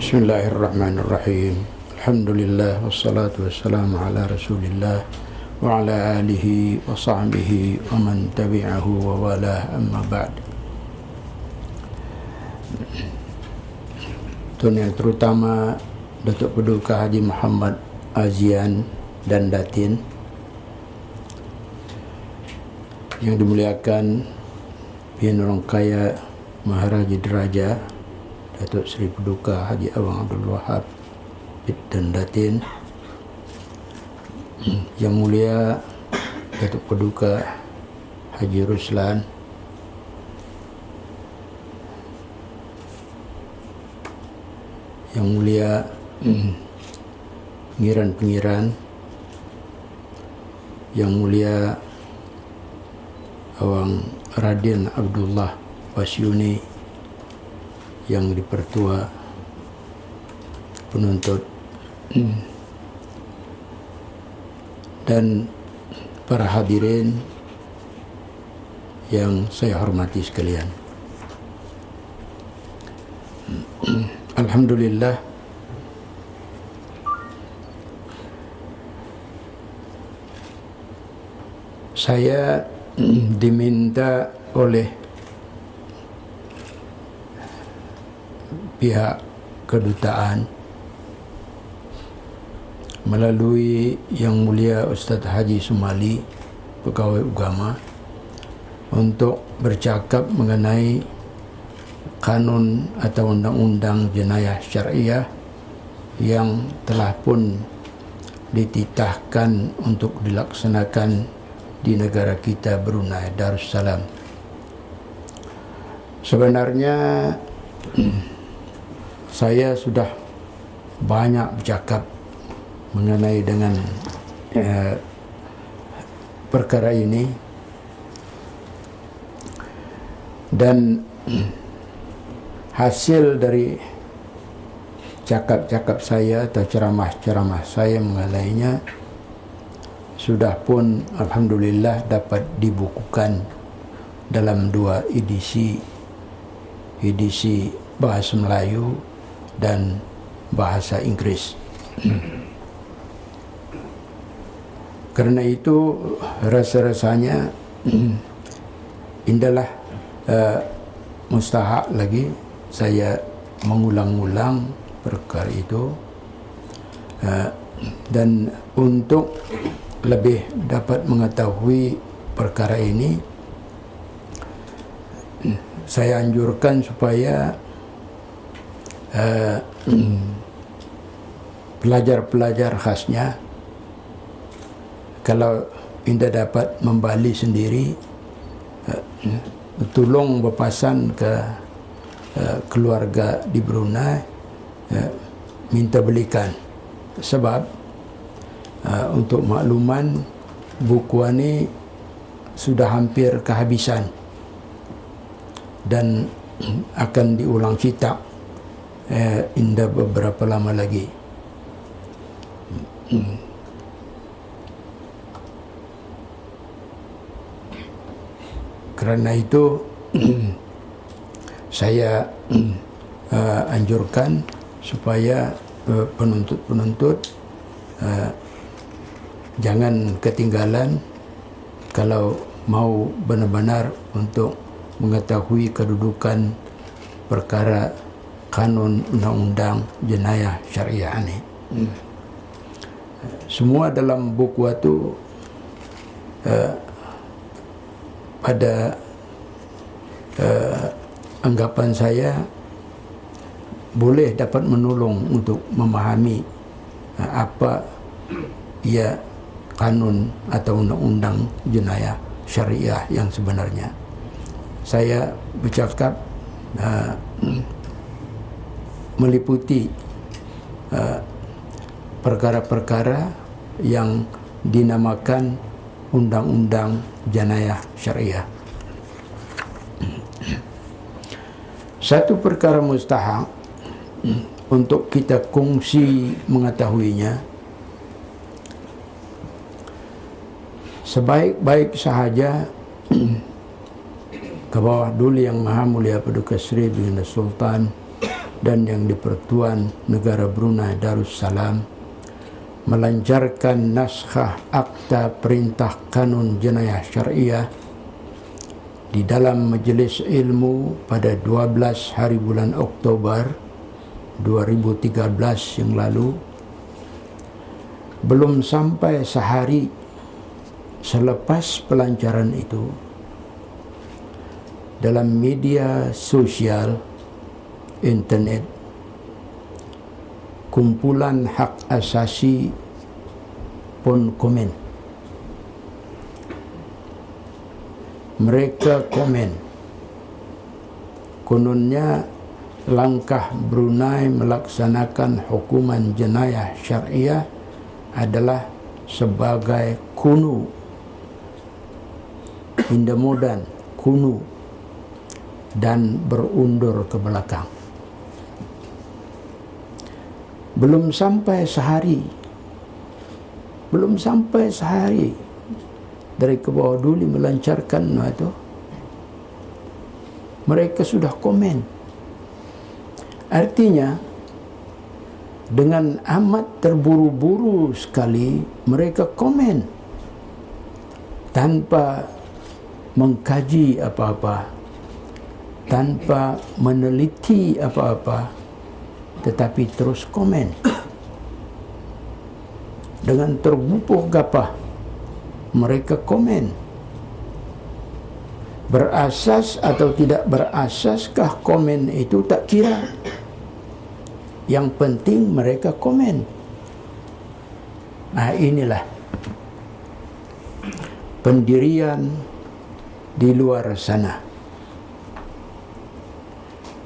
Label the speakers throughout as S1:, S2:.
S1: Bismillahirrahmanirrahim. Alhamdulillah wassalatu wassalamu ala Rasulillah wa ala alihi wa sahbihi wa man tabi'ahu wa wala, amma ba'd. Tuan yang terutama Datuk Paduka Haji Muhammad Azian dan Datin, yang dimuliakan Pian Orang Kaya Maharaja Diraja Datuk Seri Paduka Haji Awang Abdul Wahab dan Datin, Yang Mulia Datuk Paduka Haji Ruslan, Yang Mulia Pengiran-pengiran, Yang Mulia Awang Raden Abdullah Basyuni, Yang Dipertua Penuntut, dan para hadirin yang saya hormati sekalian. Alhamdulillah, saya diminta oleh pihak kedutaan melalui Yang Mulia Ustaz Haji Sumali, Pegawai Ugama, untuk bercakap mengenai kanun atau undang-undang jenayah syariah yang telah pun dititahkan untuk dilaksanakan di negara kita, Brunei Darussalam. Sebenarnya saya sudah banyak bercakap mengenai dengan perkara ini, dan hasil dari cakap-cakap saya atau ceramah-ceramah saya mengenainya sudah pun alhamdulillah dapat dibukukan dalam 2 edisi bahasa Melayu dan bahasa Inggris. Kerana itu rasa-rasanya indahlah mustahak lagi saya mengulang-ulang perkara itu, dan untuk lebih dapat mengetahui perkara ini, saya anjurkan supaya pelajar-pelajar khasnya, kalau indah dapat membali sendiri, tolong berpasan ke keluarga di Brunei, minta belikan. Sebab untuk makluman, buku ini sudah hampir kehabisan dan akan diulang cetak indah beberapa lama lagi. Kerana itu saya anjurkan supaya penuntut-penuntut jangan ketinggalan kalau mau benar-benar untuk mengetahui kedudukan perkara kanun undang-undang jenayah syariah ini. Semua dalam buku itu pada anggapan saya boleh dapat menolong untuk memahami apa ia kanun atau undang-undang jenayah syariah yang sebenarnya. Saya bercakap meliputi perkara-perkara yang dinamakan undang-undang jenayah syariah. Satu perkara mustahak untuk kita kongsi mengetahuinya, sebaik-baik sahaja ke bawah duli Yang Maha Mulia Paduka Seri Baginda Sultan dan yang di-Pertuan Negara Brunei Darussalam melancarkan naskah Akta Perintah Kanun Jenayah Syariah di dalam Majlis Ilmu pada 12 hari bulan Oktober 2013 yang lalu. Belum sampai sehari selepas pelancaran itu, dalam media sosial internet, kumpulan hak asasi pun komen. Mereka komen, kononnya langkah Brunei melaksanakan hukuman jenayah syariah adalah sebagai kuno, indah modern, kuno, dan berundur ke belakang. Belum sampai sehari dari ke bawah duli melancarkan itu, mereka sudah komen. Artinya dengan amat terburu-buru sekali mereka komen tanpa mengkaji apa-apa, tanpa meneliti apa-apa, tetapi terus komen dengan terbupuh gapah. Mereka komen. Berasas atau tidak berasaskah komen itu tak kira. Yang penting mereka komen. Nah, inilah pendirian di luar sana.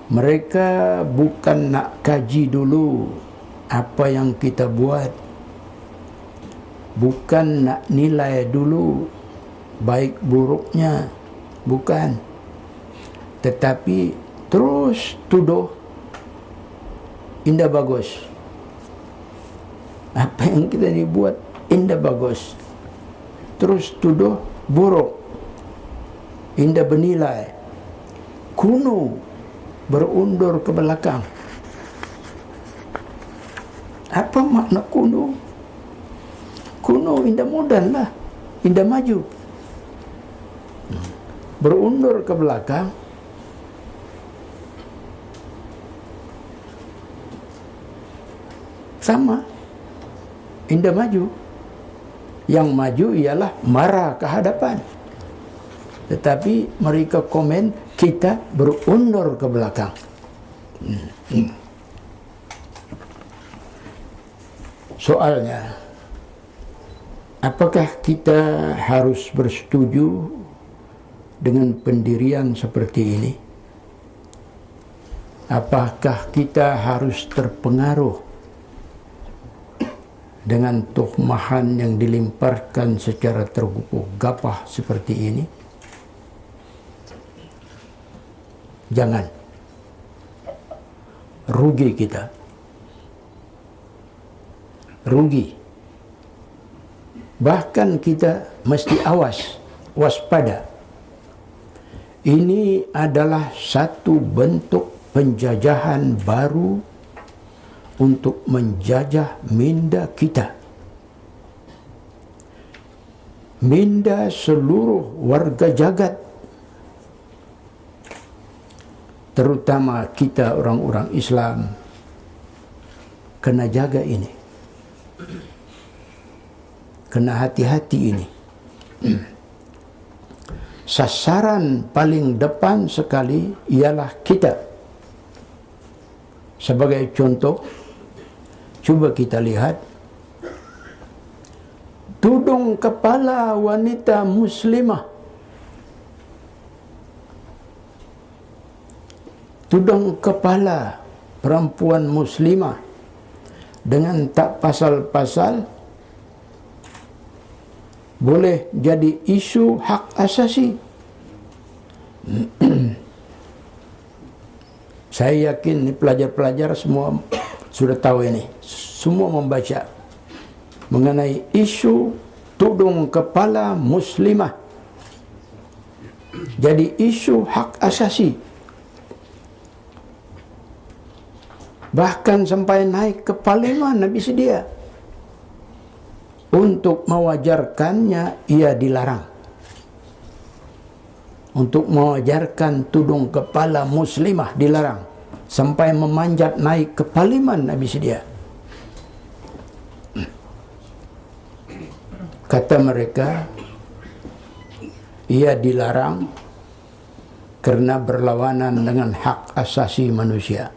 S1: Mereka bukan nak kaji dulu apa yang kita buat, bukan nak nilai dulu baik buruknya, bukan, tetapi terus tuduh indah bagus. Apa yang kita dibuat indah bagus, terus tuduh buruk, indah bernilai, kuno, berundur ke belakang. Apa makna kuno? Kuno indah modern lah, indah maju. Berundur ke belakang, sama, indah maju. Yang maju ialah marah ke hadapan. Tetapi mereka komen, kita berundur ke belakang. Soalnya, apakah kita harus bersetuju dengan pendirian seperti ini? Apakah kita harus terpengaruh dengan tuhmahan yang dilemparkan secara tergupuh gapah seperti ini? Jangan. Rugi kita. Rugi. Bahkan kita mesti awas, waspada. Ini adalah satu bentuk penjajahan baru untuk menjajah minda kita, minda seluruh warga jagat, terutama kita orang-orang Islam. Kena jaga ini, kena hati-hati ini. Sasaran paling depan sekali ialah kita. Sebagai contoh, cuba kita lihat tudung kepala wanita muslimah, tudung kepala perempuan muslimah dengan tak pasal-pasal boleh jadi isu hak asasi. Saya yakin pelajar-pelajar semua sudah tahu ini, semua membaca mengenai isu tudung kepala muslimah jadi isu hak asasi. Bahkan sampai naik ke parlimen Nabi sedia. Untuk mewajarkannya ia dilarang. Untuk mewajarkan tudung kepala muslimah dilarang. Sampai memanjat naik ke parlimen Nabi sedia. Kata mereka, ia dilarang kerana berlawanan dengan hak asasi manusia.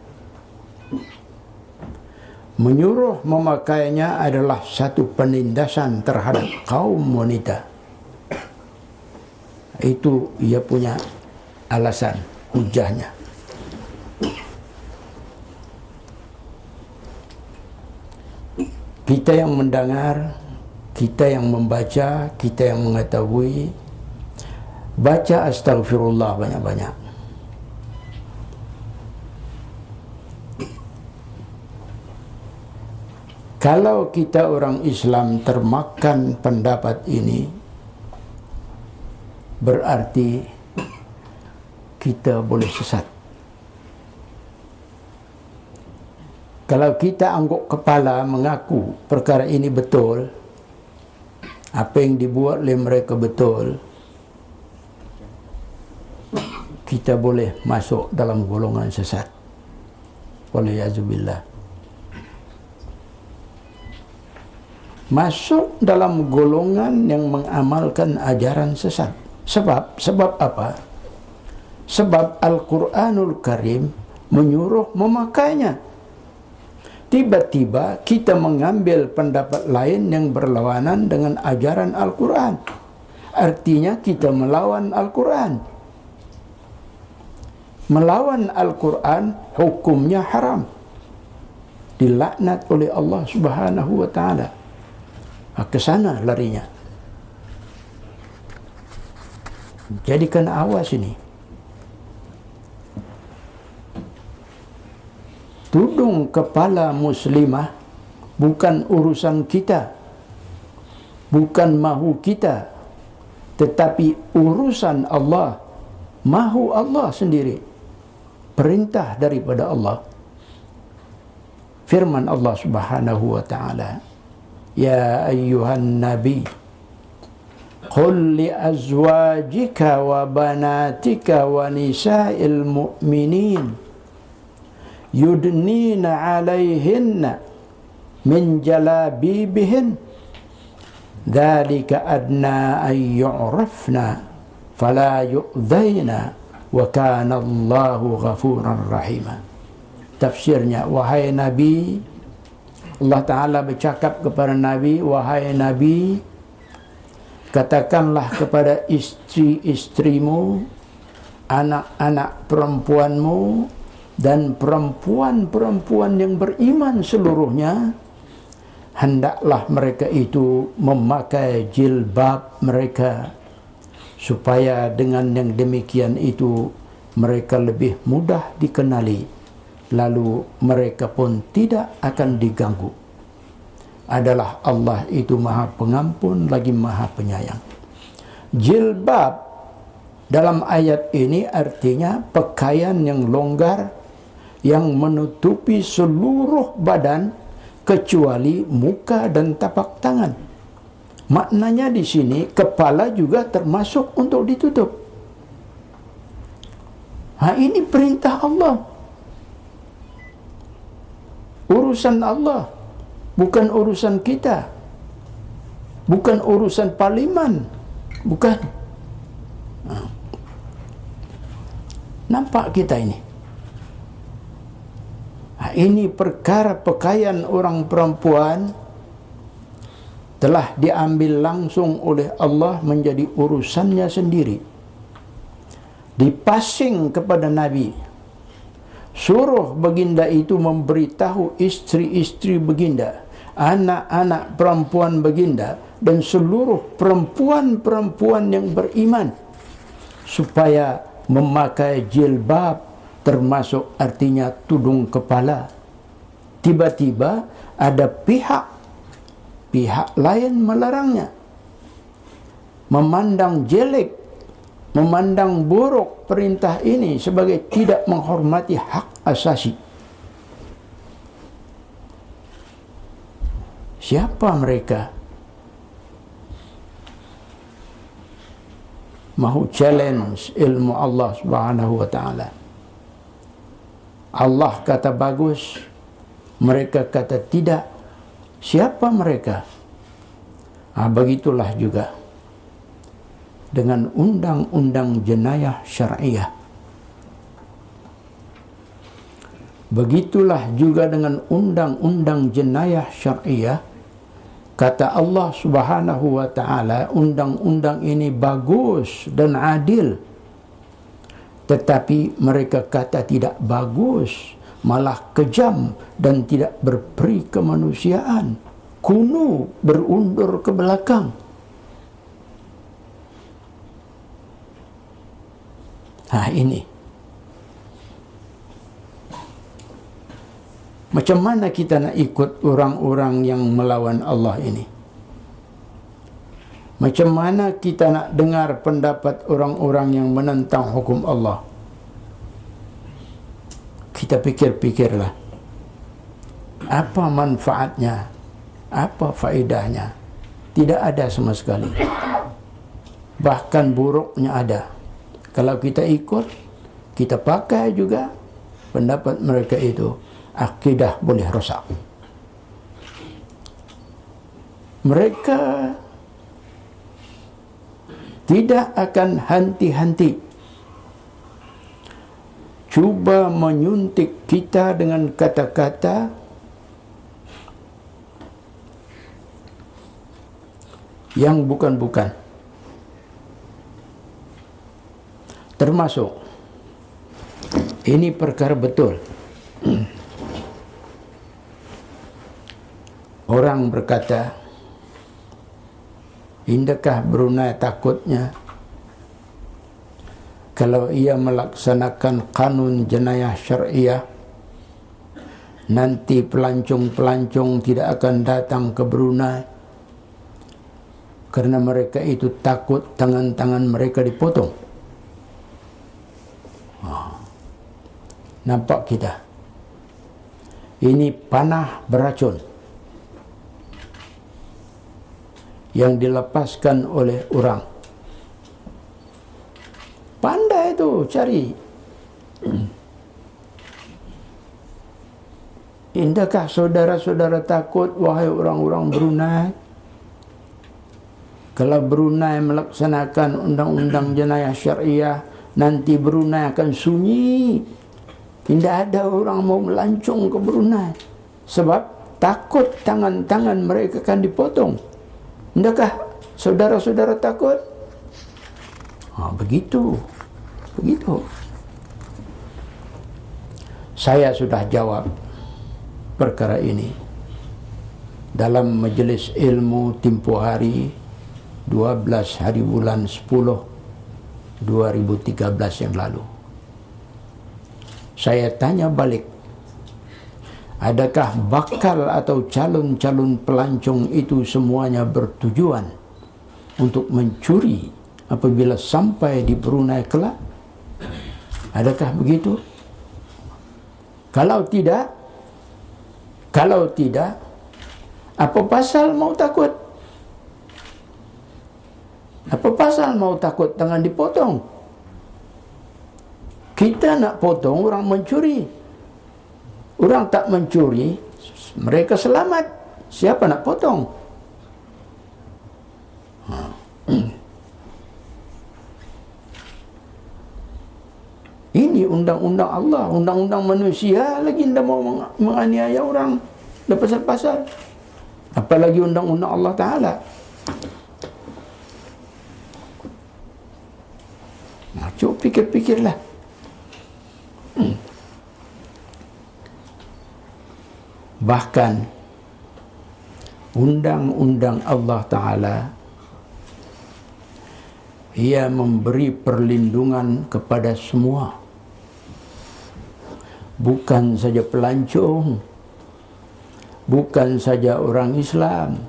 S1: Menyuruh memakainya adalah satu penindasan terhadap kaum wanita. Itu ia punya alasan, hujahnya. Kita yang mendengar, kita yang membaca, kita yang mengetahui, baca astagfirullah banyak-banyak. Kalau kita orang Islam termakan pendapat ini, berarti kita boleh sesat. Kalau kita angguk kepala mengaku perkara ini betul, apa yang dibuat oleh mereka betul, kita boleh masuk dalam golongan sesat. Waliyazubillah. Masuk dalam golongan yang mengamalkan ajaran sesat. Sebab apa? Sebab Al-Quranul Karim menyuruh memakainya. Tiba-tiba kita mengambil pendapat lain yang berlawanan dengan ajaran Al-Quran. Artinya kita melawan Al-Quran. Melawan Al-Quran hukumnya haram. Dilaknat oleh Allah Subhanahu wa ta'ala. Ke sana larinya. Jadi kena awas ini. Tudung kepala muslimah bukan urusan kita, bukan mahu kita, tetapi urusan Allah. Mahu Allah sendiri. Perintah daripada Allah. Firman Allah Subhanahu wa ta'ala, Ya ayyuhan nabi, qul li azwajika wa banatika wa nisa'il mu'minin yudnina 'alayhinna min jalabibihin dzalika adna ay yu'rafna fala yu'dhaina wa kana Allahu ghafuran rahima. Tafsirnya, wahai Nabi, Allah Ta'ala bercakap kepada Nabi, wahai Nabi, katakanlah kepada istri-istrimu, anak-anak perempuanmu, dan perempuan-perempuan yang beriman seluruhnya, hendaklah mereka itu memakai jilbab mereka, supaya dengan yang demikian itu mereka lebih mudah dikenali, lalu mereka pun tidak akan diganggu. Adalah Allah itu Maha Pengampun lagi Maha Penyayang. Jilbab dalam ayat ini artinya pakaian yang longgar yang menutupi seluruh badan kecuali muka dan tapak tangan. Maknanya di sini kepala juga termasuk untuk ditutup. Ini perintah Allah. Urusan Allah, bukan urusan kita, bukan urusan parlimen, bukan. Nampak kita ini? Ini perkara pakaian orang perempuan telah diambil langsung oleh Allah menjadi urusannya sendiri. Dipasing kepada Nabi. Suruh baginda itu memberitahu istri-istri baginda, anak-anak perempuan baginda, dan seluruh perempuan-perempuan yang beriman, supaya memakai jilbab, termasuk artinya tudung kepala. Tiba-tiba ada pihak lain melarangnya, memandang jelek, memandang buruk perintah ini sebagai tidak menghormati hak asasi. Siapa mereka? Mahu challenge ilmu Allah Subhanahu wa ta'ala. Allah kata bagus, mereka kata tidak. Siapa mereka? Begitulah juga dengan undang-undang jenayah syariah. Begitulah juga dengan undang-undang jenayah syariah. Kata Allah Subhanahu wa ta'ala, undang-undang ini bagus dan adil. Tetapi mereka kata tidak bagus, malah kejam dan tidak berperi kemanusiaan, kuno, berundur ke belakang. Ini. Macam mana kita nak ikut orang-orang yang melawan Allah ini? Macam mana kita nak dengar pendapat orang-orang yang menentang hukum Allah? Kita fikir-fikirlah. Apa manfaatnya? Apa faedahnya? Tidak ada sama sekali. Bahkan buruknya ada. Kalau kita ikut, kita pakai juga pendapat mereka itu, akidah boleh rosak. Mereka tidak akan henti-henti cuba menyuntik kita dengan kata-kata yang bukan-bukan. Termasuk ini perkara betul. Orang berkata, indahkah Brunei takutnya kalau ia melaksanakan kanun jenayah syariah, nanti pelancong-pelancong tidak akan datang ke Brunei kerana mereka itu takut tangan-tangan mereka dipotong. Nampak kita? Ini panah beracun yang dilepaskan oleh orang. Pandai tu cari. Indahkah saudara-saudara takut, wahai orang-orang Brunei, kalau Brunei melaksanakan undang-undang jenayah syariah, nanti Brunei akan sunyi. Tidak ada orang mau melancong ke Brunei sebab takut tangan-tangan mereka akan dipotong. Indahkah saudara-saudara takut? Begitu. Saya sudah jawab perkara ini dalam majlis ilmu tempoh hari 12 hari bulan 10 2013 yang lalu. Saya tanya balik, adakah bakal atau calon-calon pelancong itu semuanya bertujuan untuk mencuri apabila sampai di Brunei kelak? Adakah begitu? Kalau tidak, apa pasal mau takut? Apa pasal mau takut tangan dipotong? Kita nak potong, orang mencuri. Orang tak mencuri, mereka selamat. Siapa nak potong? Ini undang-undang Allah, undang-undang manusia lagi tidak mau menganiaya orang pasal-pasal. Apalagi undang-undang Allah Ta'ala. Cuba fikir-fikirlah. Bahkan undang-undang Allah Ta'ala, ia memberi perlindungan kepada semua, bukan saja pelancong, bukan saja orang Islam,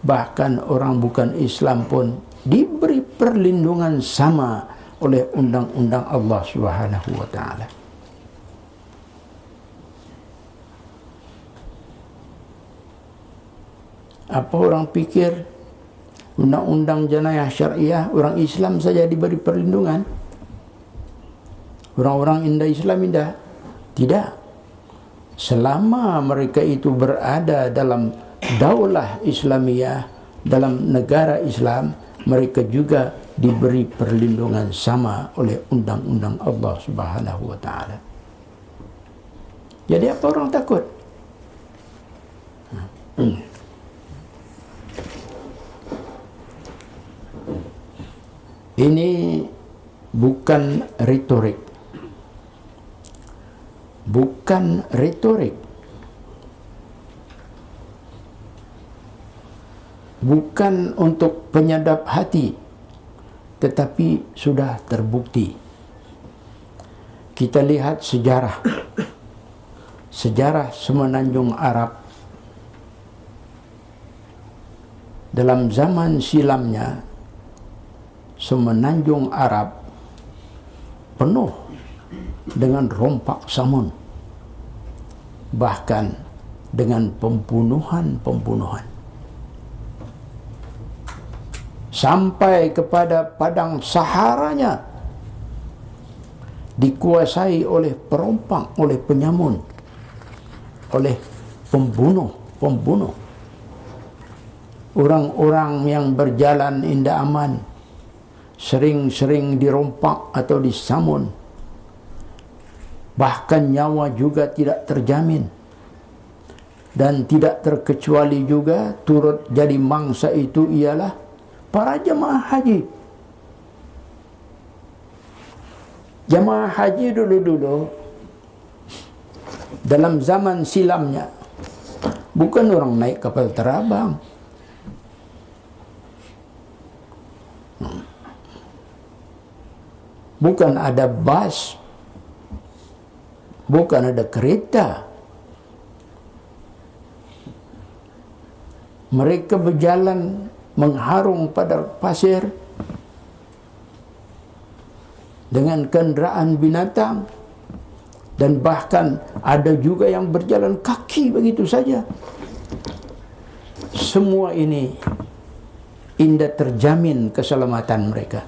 S1: bahkan orang bukan Islam pun diberi perlindungan sama oleh undang-undang Allah Subhanahu wa Ta'ala. Apa orang pikir undang-undang jenayah syariah orang Islam saja diberi perlindungan? Orang-orang indah Islam indah? Tidak. Selama mereka itu berada dalam daulah Islamiyah, dalam negara Islam, mereka juga diberi perlindungan sama oleh undang-undang Allah Subhanahu wa taala. Jadi apa orang takut? Ini bukan retorik. Bukan retorik. Bukan untuk penyadap hati, tetapi sudah terbukti. Kita lihat sejarah semenanjung Arab. Dalam zaman silamnya, semenanjung Arab penuh dengan rompak samun, bahkan dengan pembunuhan. Sampai kepada padang Saharanya dikuasai oleh perompak, oleh penyamun, oleh pembunuh. Orang-orang yang berjalan indah aman sering-sering dirompak atau disamun. Bahkan nyawa juga tidak terjamin. Dan tidak terkecuali juga turut jadi mangsa itu ialah para jemaah haji. Jemaah haji dulu-dulu dalam zaman silamnya bukan orang naik kapal terabang. Bukan ada bas, bukan ada kereta. Mereka berjalan mengharung pada pasir dengan kenderaan binatang, dan bahkan ada juga yang berjalan kaki begitu saja. Semua ini indah terjamin keselamatan mereka.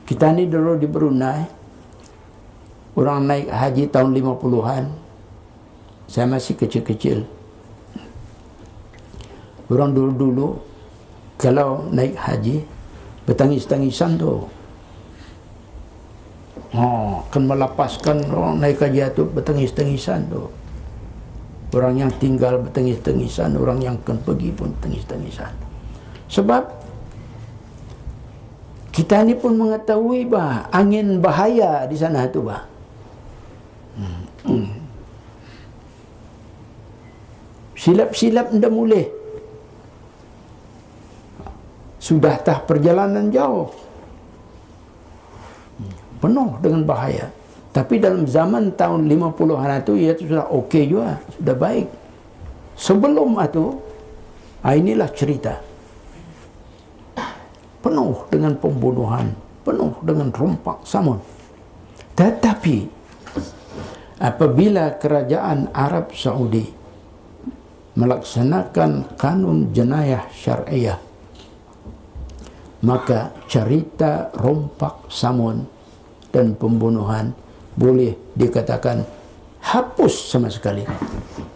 S1: Kita ni dulu di Brunei, orang naik haji tahun 50-an. Saya masih kecil-kecil. Orang dulu-dulu kalau naik haji bertangis-tangisan tu. Akan melepaskan orang naik haji itu bertangis-tangisan tu. Orang yang tinggal bertangis-tangisan, orang yang akan pergi pun bertangis-tangisan. Sebab kita ni pun mengetahui bah angin bahaya di sana tu bah. Silap-silap ndak boleh. Sudah tah perjalanan jauh, penuh dengan bahaya. Tapi dalam zaman tahun 50-an itu, ia itu sudah okey juga, sudah baik. Sebelum itu, inilah cerita. Penuh dengan pembunuhan, penuh dengan rompak samun. Tetapi apabila kerajaan Arab Saudi melaksanakan kanun jenayah syariah, maka cerita rompak samun dan pembunuhan boleh dikatakan hapus sama sekali,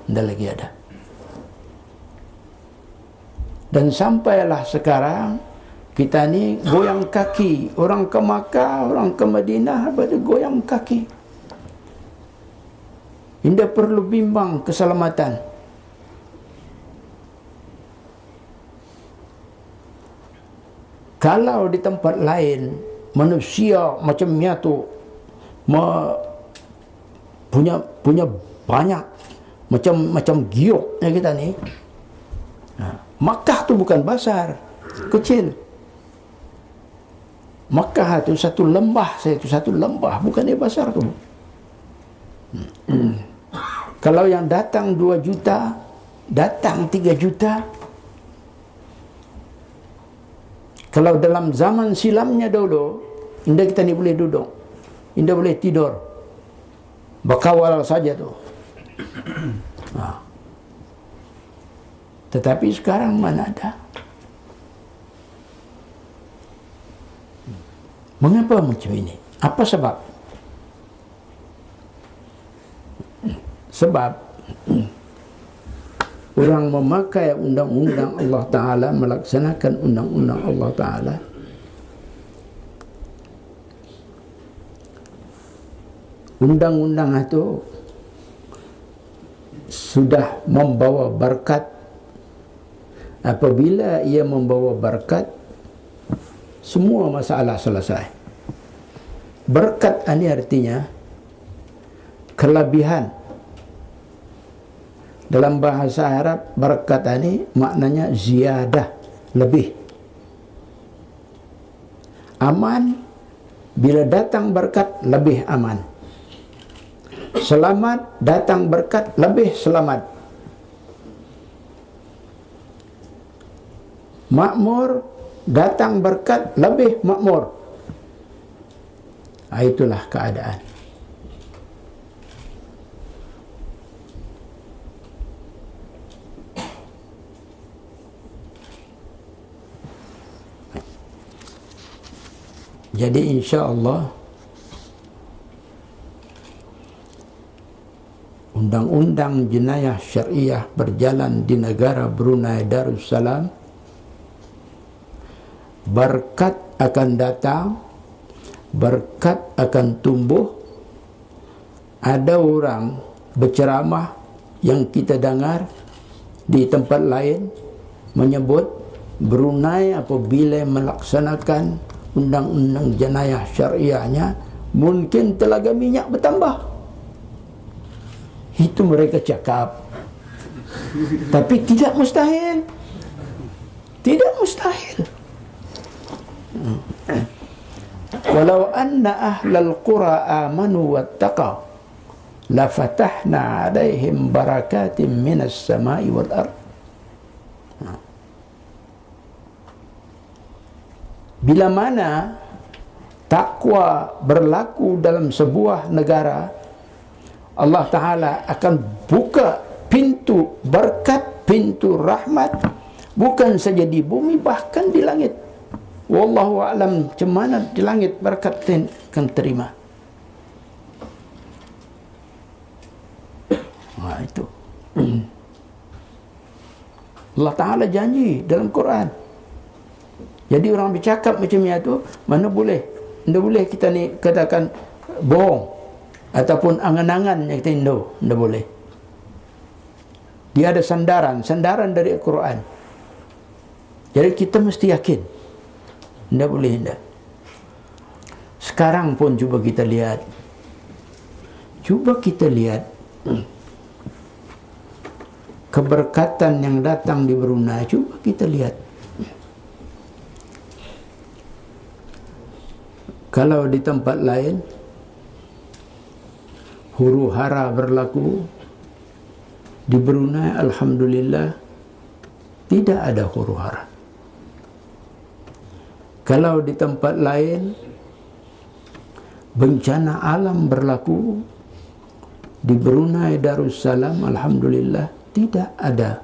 S1: tidak lagi ada. Dan sampailah sekarang kita ni goyang kaki, orang ke Makkah, orang ke Madinah, pada goyang kaki. Tidak perlu bimbang keselamatan. Kalau di tempat lain manusia macamnya tu punya banyak macam giok kita ni. Makkah tu bukan besar, kecil. Makkah tu satu lembah, bukan dia besar tu. Kalau yang datang 2 juta, datang 3 juta. Kalau dalam zaman silamnya dulu, indah kita ni boleh duduk, indah boleh tidur, berkawal saja tu. Tetapi sekarang mana ada? Mengapa macam ini? Apa sebab? Sebab orang memakai undang-undang Allah Ta'ala, melaksanakan undang-undang Allah Ta'ala, undang-undang itu sudah membawa berkat. Apabila ia membawa berkat, semua masalah selesai. Berkat ini artinya kelebihan. Dalam bahasa Arab, berkat ini maknanya ziyadah, lebih. Aman, bila datang berkat, lebih aman. Selamat, datang berkat, lebih selamat. Makmur, datang berkat, lebih makmur. Itulah keadaan. Jadi insya-Allah undang-undang jenayah syariah berjalan di negara Brunei Darussalam. Berkat akan datang, berkat akan tumbuh. Ada orang berceramah yang kita dengar di tempat lain menyebut Brunei apabila melaksanakan undang-undang jenayah syariahnya, mungkin telaga minyak bertambah. Itu mereka cakap. Tapi tidak mustahil. Tidak mustahil. Walau anna ahlal qura amanu wattaqaw la fatahna alaihim barakatim minas samai wal ard. Bila mana takwa berlaku dalam sebuah negara, Allah Ta'ala akan buka pintu berkat, pintu rahmat, bukan saja di bumi, bahkan di langit. Wallahu a'lam, macam mana di langit berkat akan terima. Itu Allah Ta'ala janji dalam Quran. Jadi orang bercakap macam itu, mana boleh? Tidak boleh kita ni katakan bohong ataupun angan-angan yang kita tidak boleh. Dia ada sandaran dari Al-Quran. Jadi kita mesti yakin. Tidak boleh tidak. Sekarang pun cuba kita lihat. Keberkatan yang datang di Brunei. Cuba kita lihat. Kalau di tempat lain huru hara berlaku, di Brunei alhamdulillah tidak ada huru hara. Kalau di tempat lain bencana alam berlaku, di Brunei Darussalam alhamdulillah tidak ada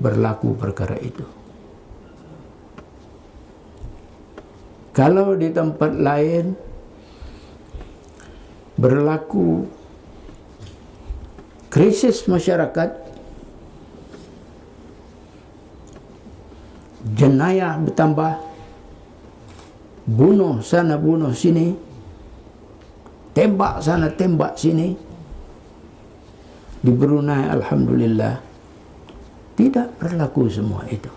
S1: berlaku perkara itu. Kalau di tempat lain berlaku krisis masyarakat, jenayah bertambah, bunuh sana bunuh sini, tembak sana tembak sini, di Brunei alhamdulillah tidak berlaku semua itu.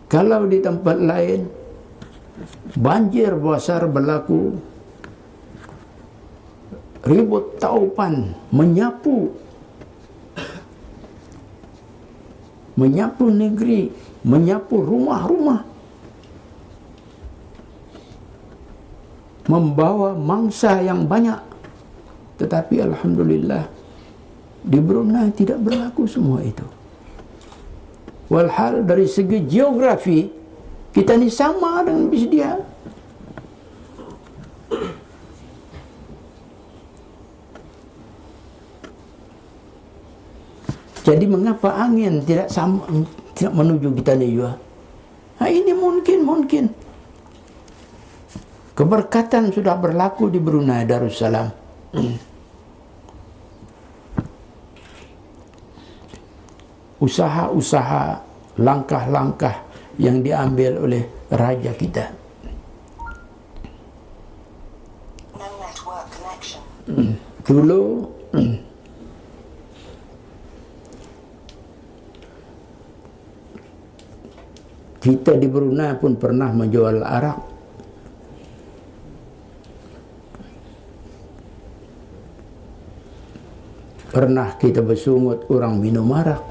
S1: Kalau di tempat lain banjir besar berlaku, ribut taupan menyapu negeri, menyapu rumah-rumah, membawa mangsa yang banyak. Tetapi alhamdulillah di Brunei tidak berlaku semua itu. Walhal dari segi geografi Kita ni sama dengan dia. Jadi mengapa angin tidak sama, tidak menuju kita ni juga? Ini mungkin. Keberkatan sudah berlaku di Brunei Darussalam. Usaha-usaha, langkah-langkah yang diambil oleh raja kita. Dulu kita di Brunei pun pernah menjual arak. Pernah kita bersungut orang minum arak.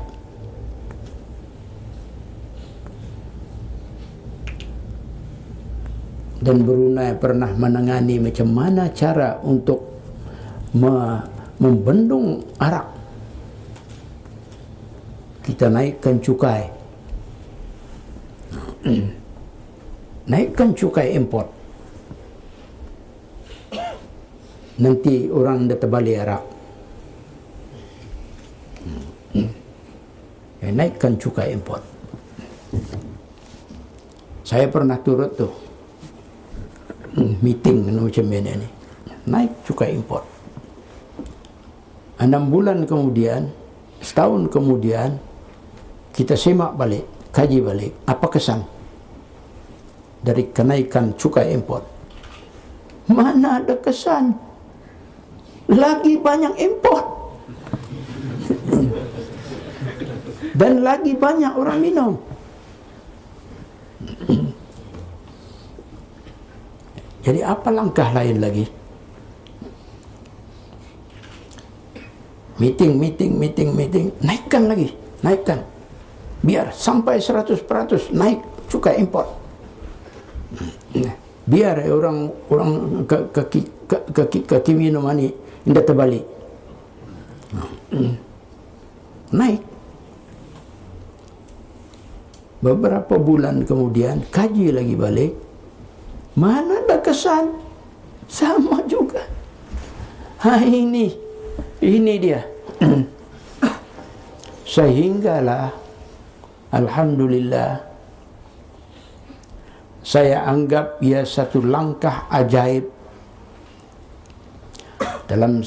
S1: Dan Brunei pernah menangani macam mana cara untuk membendung arak. Kita naikkan cukai. Naikkan cukai import. Nanti orang dah terbalik arak. Naikkan cukai import. Saya pernah turut tu meeting macam ini. Naik cukai import. 6 bulan kemudian, setahun kemudian, kita semak balik, kaji balik, apa kesan dari kenaikan cukai import. Mana ada kesan? Lagi banyak import. Dan lagi banyak orang minum. Jadi apa langkah lain lagi? Meeting. Naikkan lagi. Naikkan. Biar sampai 100% naik cukai import. Biar orang kaki minuman ini tidak terbalik. Naik. Beberapa bulan kemudian kaji lagi balik. Mana ada kesan? Sama juga. Ini dia. Sehinggalah alhamdulillah saya anggap ia satu langkah ajaib dalam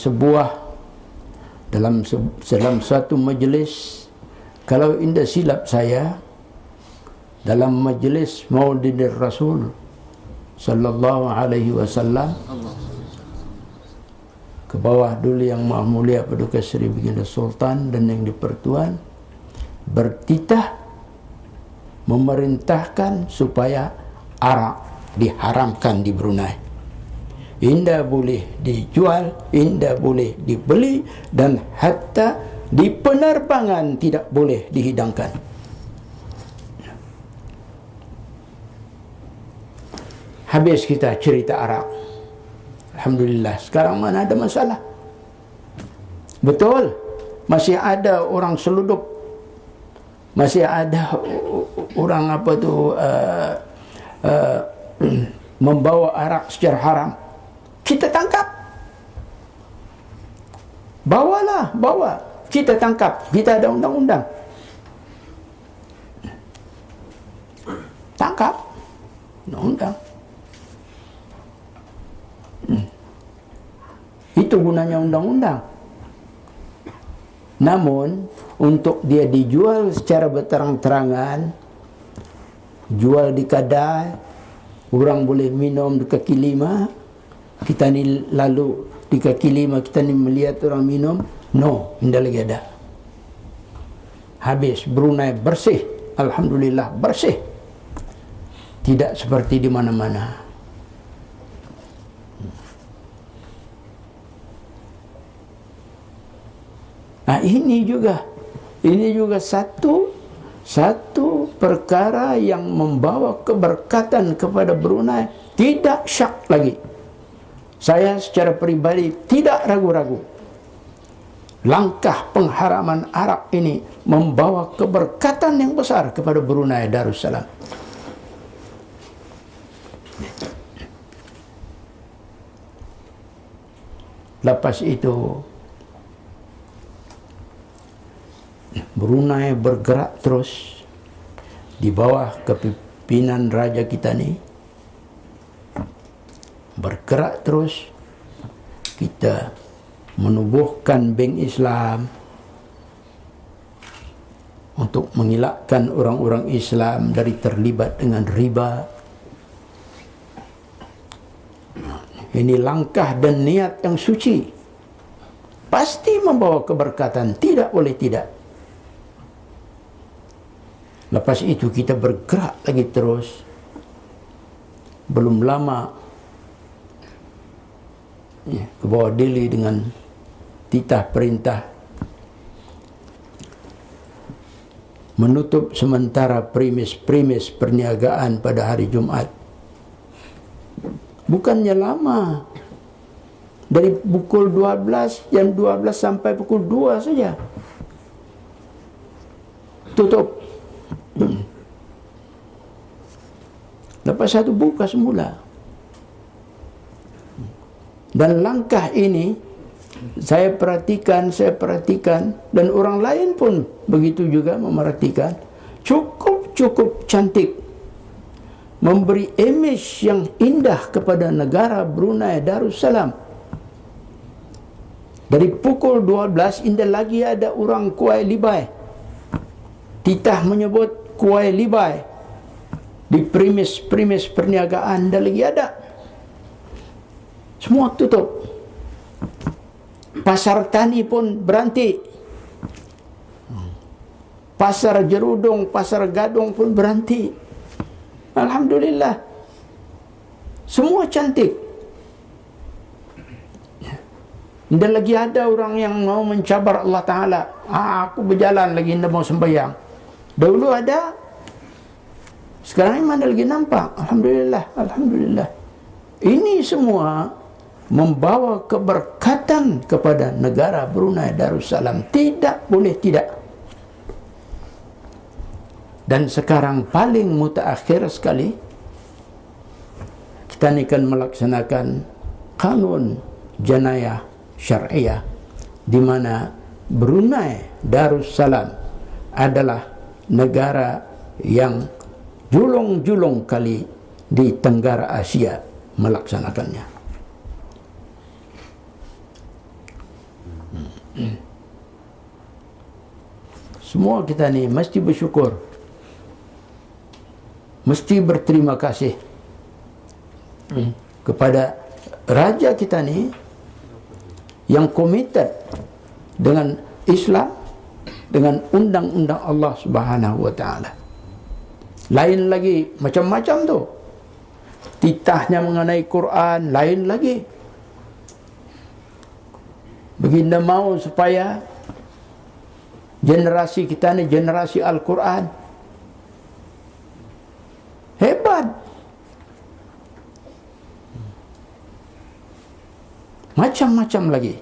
S1: satu majlis. Kalau indah silap saya, dalam majlis Maulidin Rasul sallallahu alaihi wasallam, ke bawah dulu Yang Maha Mulia Paduka Seri Baginda Sultan dan Yang di-Pertuan bertitah memerintahkan supaya arak diharamkan di Brunei. Indah boleh dijual, indah boleh dibeli, dan hatta di penerbangan tidak boleh dihidangkan. Habis kita cerita arak. Alhamdulillah, sekarang mana ada masalah. Betul, masih ada orang seludup, masih ada orang membawa arak secara haram. Kita tangkap. Bawa. Kita tangkap. Kita ada undang-undang. Tangkap. Undang-undang. Itu gunanya undang-undang. Namun untuk dia dijual secara berterang-terangan, jual di kedai, orang boleh minum di kaki lima, kita ni lalu di kaki lima kita ni melihat orang minum, no, tidak lagi ada. Habis. Brunei bersih, alhamdulillah bersih, tidak seperti di mana-mana. Ini juga satu perkara yang membawa keberkatan kepada Brunei. Tidak syak lagi. Saya secara pribadi tidak ragu-ragu. Langkah pengharaman arak ini membawa keberkatan yang besar kepada Brunei Darussalam. Lepas itu Brunei bergerak terus di bawah kepimpinan raja kita ni, bergerak terus. Kita menubuhkan bank Islam untuk mengelakkan orang-orang Islam dari terlibat dengan riba. Ini langkah dan niat yang suci, pasti membawa keberkatan, tidak boleh tidak. Lepas itu kita bergerak lagi terus. Belum lama ke bawah Delhi dengan titah perintah menutup sementara premis perniagaan pada hari Jumat. Bukannya lama, dari pukul 12, jam 12 sampai pukul 2 saja tutup. Lepas satu buka semula. Dan langkah ini saya perhatikan dan orang lain pun begitu juga memerhatikan. Cukup cantik, memberi image yang indah kepada negara Brunei Darussalam. Dari pukul 12 indah lagi ada orang Kuai Libai, titah menyebut Kuai Libai di premis perniagaan, dah lagi ada. Semua tutup. Pasar tani pun berhenti. Pasar Jerudong, pasar Gadong pun berhenti. Alhamdulillah. Semua cantik. Dan lagi ada orang yang mau mencabar Allah Ta'ala. Aku berjalan lagi, tidak mau sembahyang. Dahulu ada, sekarang mana lagi nampak. Alhamdulillah, Alhamdulillah. Ini semua membawa keberkatan kepada negara Brunei Darussalam. Tidak boleh tidak. Dan sekarang paling mutaakhir sekali, kita ni akan melaksanakan kanun jenayah syariah, di mana Brunei Darussalam adalah negara yang julung-julung kali di Tenggara Asia melaksanakannya. Semua kita ni mesti bersyukur, mesti berterima kasih kepada raja kita ni yang komited dengan Islam, dengan undang-undang Allah Subhanahu wa Ta'ala. Lain lagi macam-macam tu, titahnya mengenai Quran, lain lagi. Baginda mau supaya generasi kita ni generasi Al-Quran. Hebat. Macam-macam lagi.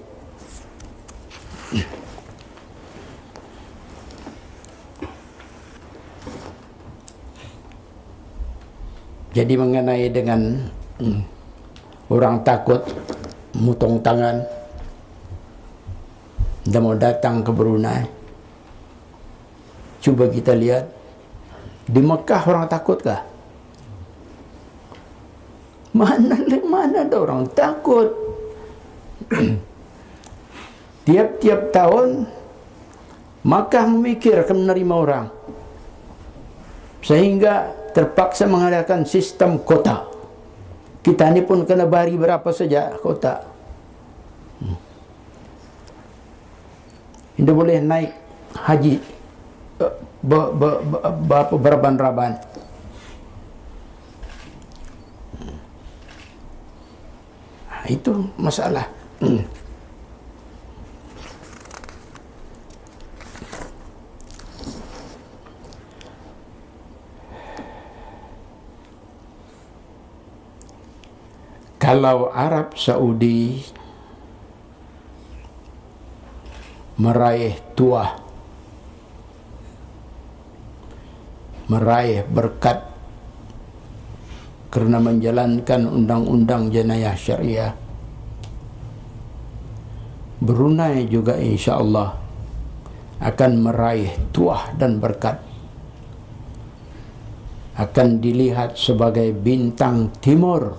S1: Jadi mengenai dengan orang takut mutong tangan, dia mau datang ke Brunei. Cuba kita lihat, di Mekah orang takutkah? Mana ada orang takut? Tiap-tiap tahun Makkah memikir akan menerima orang, sehingga terpaksa mengadakan sistem kota. Kita ni pun kena bari berapa saja kota. Tidak boleh naik haji beraban-raban. Itu masalah. Kalau Arab Saudi meraih tuah, meraih berkat kerana menjalankan undang-undang jenayah syariah, Brunei juga insya-Allah akan meraih tuah dan berkat, akan dilihat sebagai bintang timur,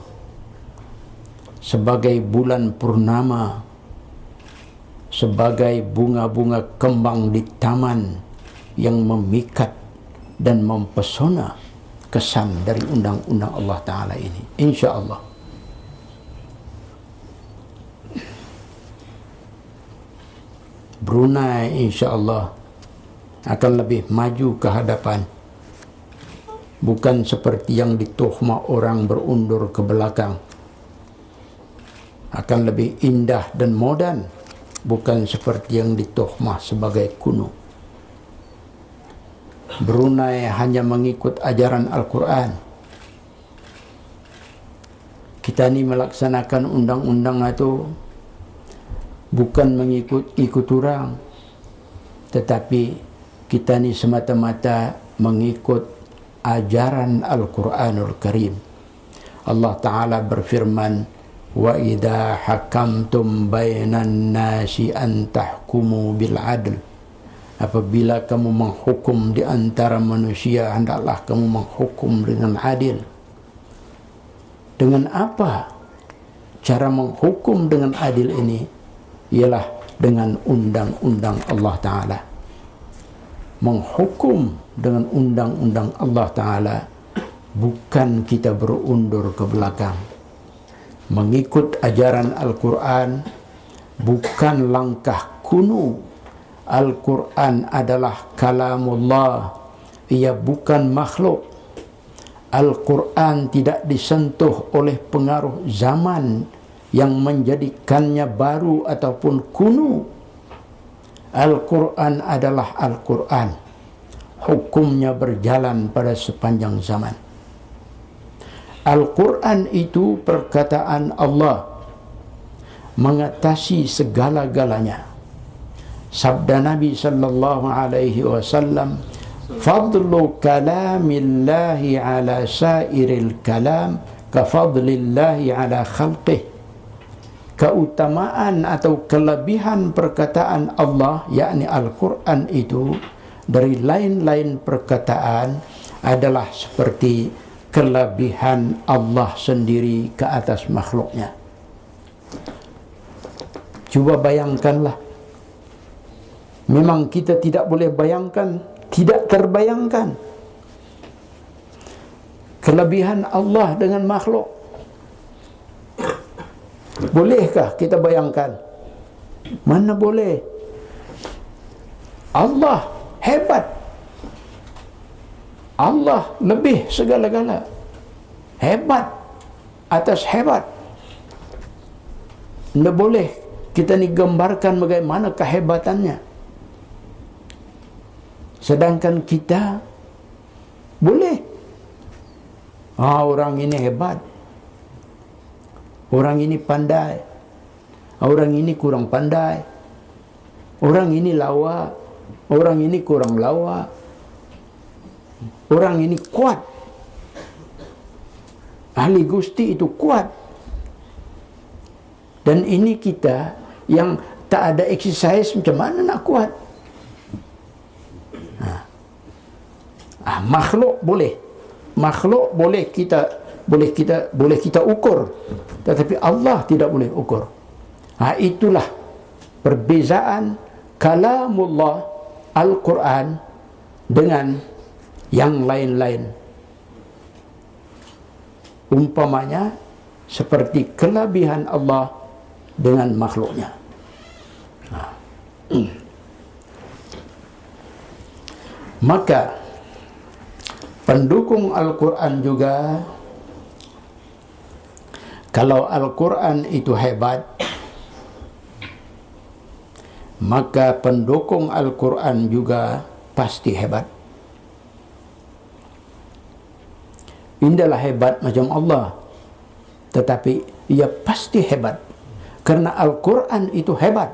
S1: sebagai bulan purnama, sebagai bunga-bunga kembang di taman yang memikat dan mempesona kesan dari undang-undang Allah Ta'ala ini, insya Allah. Brunei insya Allah akan lebih maju ke hadapan, bukan seperti yang dituhmah orang berundur ke belakang. Akan lebih indah dan moden, bukan seperti yang dituhmah sebagai kuno. Brunei hanya mengikut ajaran Al-Quran. Kita ni melaksanakan undang-undang itu bukan mengikut orang, tetapi kita ni semata-mata mengikut ajaran Al-Quranul Karim. Allah Ta'ala berfirman, wa idha hakamtum bainan nasi an tahkumu bil adl. Apabila kamu menghukum di antara manusia, hendaklah kamu menghukum dengan adil. Dengan apa cara menghukum dengan adil ini? Ialah dengan undang-undang Allah Ta'ala. Menghukum dengan undang-undang Allah Ta'ala, bukan kita berundur ke belakang. Mengikut ajaran Al-Quran bukan langkah kuno. Al-Quran adalah kalamullah, ia bukan makhluk. Al-Quran tidak disentuh oleh pengaruh zaman yang menjadikannya baru ataupun kuno. Al-Quran adalah Al-Quran. Hukumnya berjalan pada sepanjang zaman. Al-Quran itu perkataan Allah, mengatasi segala-galanya. Sabda Nabi sallallahu alaihi wasallam, fadlu kalamillahi ala sairil kalam ka fadlillahi ala khalqih. Keutamaan atau kelebihan perkataan Allah, yakni Al-Quran itu, dari lain-lain perkataan adalah seperti kelebihan Allah sendiri ke atas makhluknya. Cuba bayangkanlah. Memang kita tidak boleh bayangkan, tidak terbayangkan kelebihan Allah dengan makhluk. Bolehkah kita bayangkan? Mana boleh. Allah hebat. Allah lebih segala-gala. Hebat atas hebat. Tidak boleh kita ni gambarkan bagaimana kehebatannya. Sedangkan kita boleh. Orang ini hebat. Orang ini pandai. Orang ini kurang pandai. Orang ini lawa. Orang ini kurang lawa. Orang ini kuat. Ahli Gusti itu kuat. Dan ini kita yang tak ada exercise, macam mana nak kuat? Makhluk boleh. Makhluk boleh kita ukur, tetapi Allah tidak boleh ukur. Itulah perbezaan kalamullah Al-Quran dengan yang lain-lain. Umpamanya seperti kelebihan Allah dengan makhluknya. Maka pendukung Al-Quran juga, kalau Al-Quran itu hebat, maka pendukung Al-Quran juga pasti hebat. Indahlah hebat macam Allah, tetapi ia pasti hebat, kerana Al-Quran itu hebat.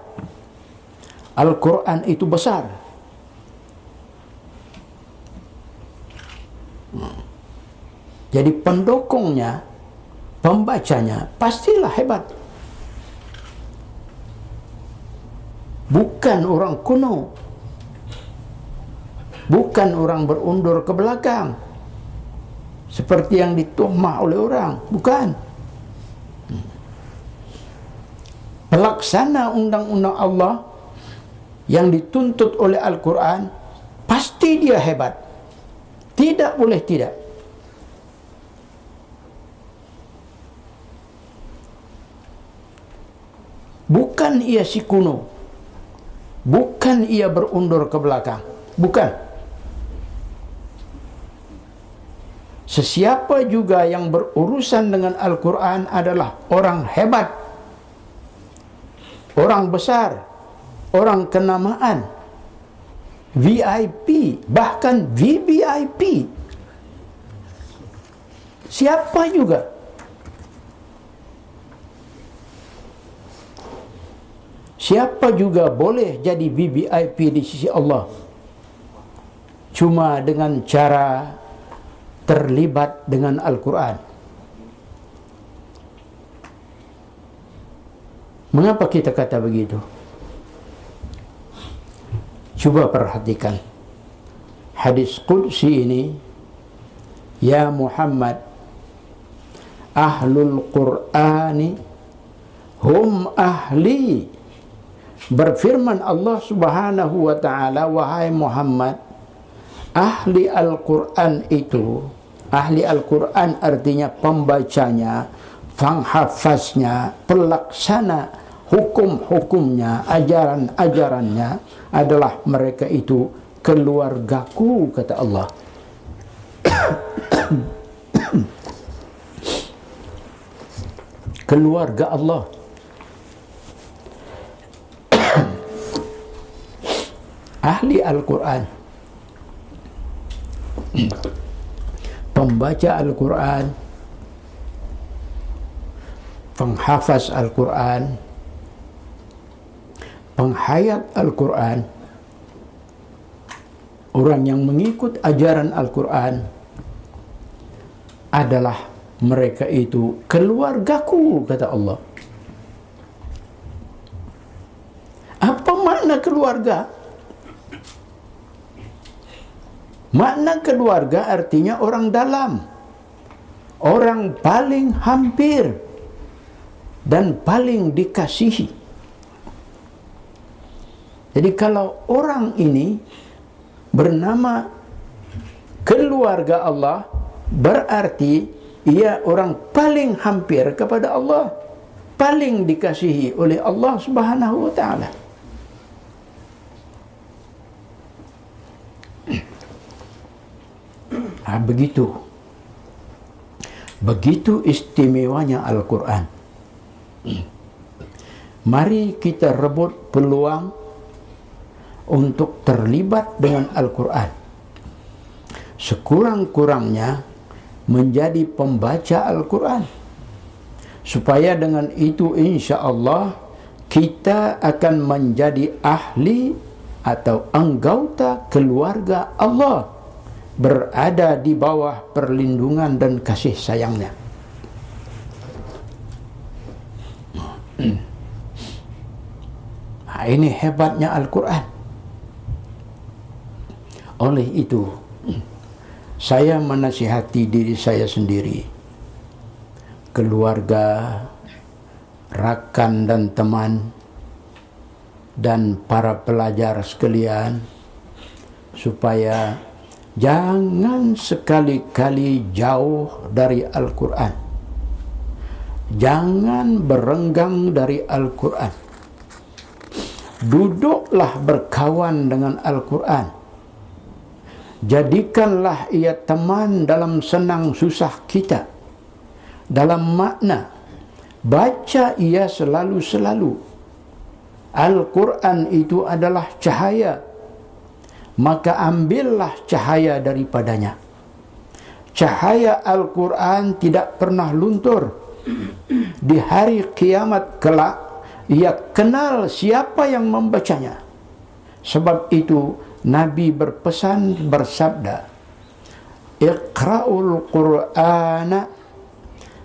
S1: Al-Quran itu besar. Jadi pendukungnya, pembacanya pastilah hebat. Bukan orang kuno, bukan orang berundur ke belakang seperti yang dituhmah oleh orang, bukan. Pelaksana undang-undang Allah yang dituntut oleh Al-Quran, pasti dia hebat, tidak boleh tidak. Bukan ia si kuno, bukan ia berundur ke belakang, bukan. Sesiapa juga yang berurusan dengan Al-Quran adalah orang hebat, orang besar, orang kenamaan, VIP, bahkan VVIP. Siapa juga. Siapa juga boleh jadi VVIP di sisi Allah. Cuma dengan cara terlibat dengan Al-Quran. Mengapa kita kata begitu? Coba perhatikan hadis qudsi ini. Ya Muhammad, ahlul Qur'ani hum ahli. Berfirman Allah Subhanahu wa ta'ala, wahai Muhammad, ahli Al-Quran itu, ahli Al-Quran artinya pembacanya, penghafaznya, pelaksana hukum-hukumnya, ajaran-ajarannya adalah mereka itu keluargaku, kata Allah. Keluarga Allah. Ahli Al-Quran, pembaca Al-Quran, penghafaz Al-Quran, penghayat Al-Quran, orang yang mengikut ajaran Al-Quran adalah mereka itu keluargaku, kata Allah. Apa makna keluarga? Makna keluarga artinya orang dalam, orang paling hampir dan paling dikasihi. Jadi kalau orang ini bernama keluarga Allah, berarti ia orang paling hampir kepada Allah, paling dikasihi oleh Allah Subhanahu wa ta'ala. Begitu istimewanya Al-Quran. Mari kita rebut peluang untuk terlibat dengan Al-Quran. Sekurang-kurangnya menjadi pembaca Al-Quran, supaya dengan itu insya Allah kita akan menjadi ahli atau anggota keluarga Allah, berada di bawah perlindungan dan kasih sayangnya. Nah, ini hebatnya Al-Quran. Oleh itu, saya menasihati diri saya sendiri, keluarga, rakan dan teman, dan para pelajar sekalian, supaya jangan sekali-kali jauh dari Al-Quran. Jangan berenggang dari Al-Quran. Duduklah berkawan dengan Al-Quran. Jadikanlah ia teman dalam senang susah kita. Dalam makna, baca ia selalu-selalu. Al-Quran itu adalah cahaya, maka ambillah cahaya daripadanya. Cahaya Al-Quran tidak pernah luntur. Di hari kiamat kelak, ia kenal siapa yang membacanya. Sebab itu Nabi berpesan, bersabda, iqra'ul qur'ana